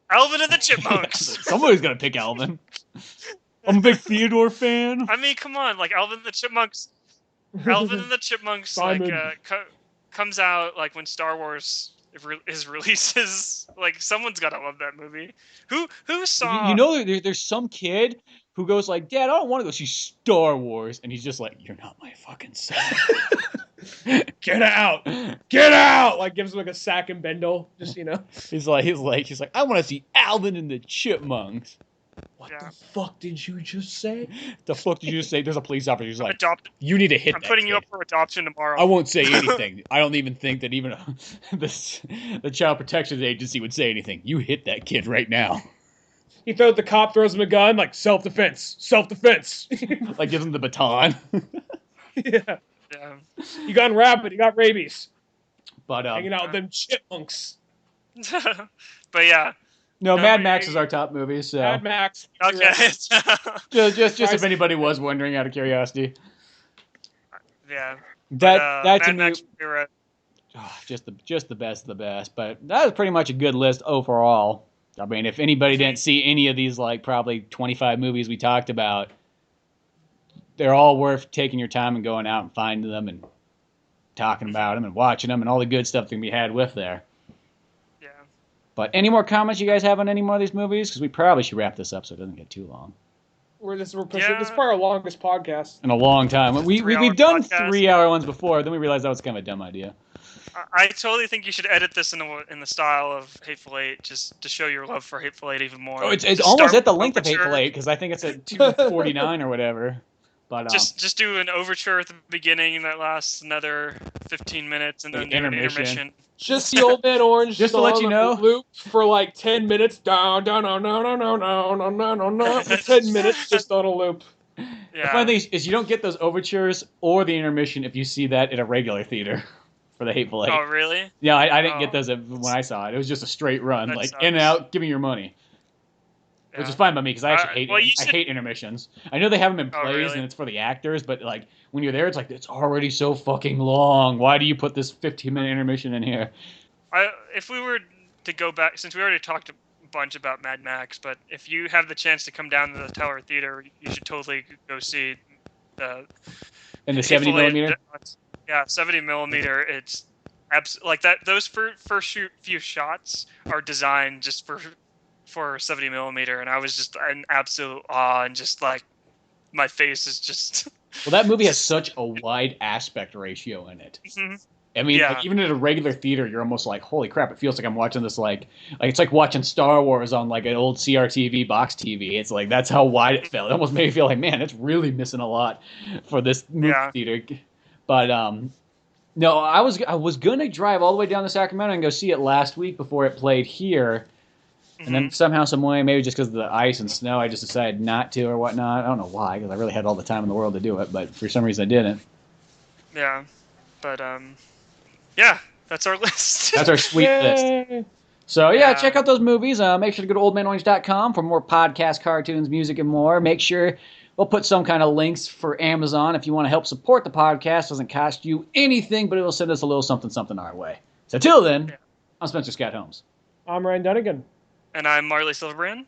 Alvin and the Chipmunks. Somebody's gonna pick Alvin. I'm a big Theodore fan. I mean, come on, like Alvin and the Chipmunks. Alvin and the Chipmunks comes out like when Star Wars is releases. Like someone's gotta love that movie. Who saw? You know, there's some kid who goes like, Dad, I don't want to go see Star Wars, and he's just like, you're not my fucking son. Get out! Like gives him like a sack and bendel, just He's like, I want to see Alvin and the Chipmunks. What the fuck did you just say? The fuck did you just say? There's a police officer who's like, Adopt. you need to hit I'm that putting kid. you up for adoption tomorrow. I won't say anything. I don't even think that even the Child Protection Agency would say anything. You hit that kid right now. The cop throws him a gun, like, self-defense. Like, gives him the baton. Yeah. Yeah. He got rabid, he got rabies. But, hanging out with them chipmunks. But yeah. No, Mad Max is our top movie, so. Mad Max. Okay. just if anybody was wondering, out of curiosity. Yeah. That to Mad me, Max Fury Road. just the best of the best. But that was pretty much a good list overall. I mean, if anybody didn't see any of these, like, probably 25 movies we talked about, they're all worth taking your time and going out and finding them and talking about them and watching them and all the good stuff that can be had with there. Yeah. But any more comments you guys have on any more of these movies? Because we probably should wrap this up so it doesn't get too long. We're pushing. This is probably our longest podcast. In a long time. We've done podcast. 3-hour ones before, then we realized that was kind of a dumb idea. I totally think you should edit this in the style of Hateful Eight, just to show your love for Hateful Eight even more. Oh, it's almost at the length of Hateful Eight, because I think it's at 2:49 or whatever. But just do an overture at the beginning that lasts another 15 minutes, and then do an intermission. Just the Old Man Orange. Just to let you know, loop for like 10 minutes. Down, no, for 10 minutes, just on a loop. Yeah. The funny thing is you don't get those overtures or the intermission if you see that at a regular theater for the Hateful Eight. Oh, really? Yeah, I didn't get those when I saw it. It was just a straight run, that like sucks. In and out, give me your money. Yeah. Which is fine by me because I actually hate intermissions. I know they have them in plays and it's for the actors, but like when you're there, it's like it's already so fucking long. Why do you put this 15-minute intermission in here? If we were to go back, since we already talked a bunch about Mad Max, but if you have the chance to come down to the Tower Theater, you should totally go see the. In the 70mm. Yeah, 70mm. It's like that. Those first few shots are designed just for 70mm, and I was just in absolute awe, and just like my face is just. Well, that movie has such a wide aspect ratio in it. Mm-hmm. I mean, like, even at a regular theater, you're almost like, holy crap! It feels like I'm watching this like it's like watching Star Wars on like an old CRTV box TV. It's like that's how wide it felt. It almost made me feel like, man, it's really missing a lot for this movie theater. But no, I was gonna drive all the way down to Sacramento and go see it last week before it played here. And then somehow, some way, maybe just because of the ice and snow, I just decided not to or whatnot. I don't know why, because I really had all the time in the world to do it, but for some reason I didn't. Yeah, but yeah, that's our list. That's our sweet list. So yeah, check out those movies. Make sure to go to oldmanorange.com for more podcasts, cartoons, music, and more. Make sure we'll put some kind of links for Amazon if you want to help support the podcast. It doesn't cost you anything, but it will send us a little something our way. So till then, I'm Spencer Scott Holmes. I'm Ryan Dunigan. And I'm Marley Silverbrand.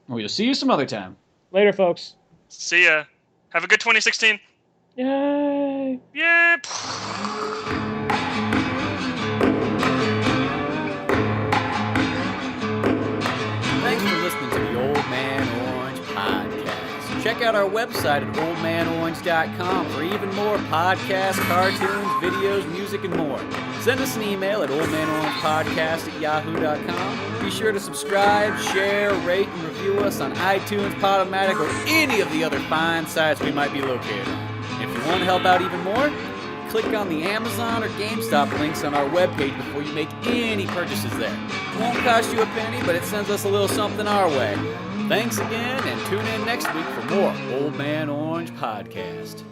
We'll see you some other time. Later, folks. See ya. Have a good 2016. Yay! Yeah. Thanks for listening to the Old Man Orange Podcast. Check out our website at oldmanorange.com for even more podcasts, cartoons, videos, music, and more. Send us an email at oldmanorangepodcast@yahoo.com. Be sure to subscribe, share, rate, and review us on iTunes, Podomatic, or any of the other fine sites we might be located on. If you want to help out even more, click on the Amazon or GameStop links on our webpage before you make any purchases there. It won't cost you a penny, but it sends us a little something our way. Thanks again, and tune in next week for more Old Man Orange Podcast.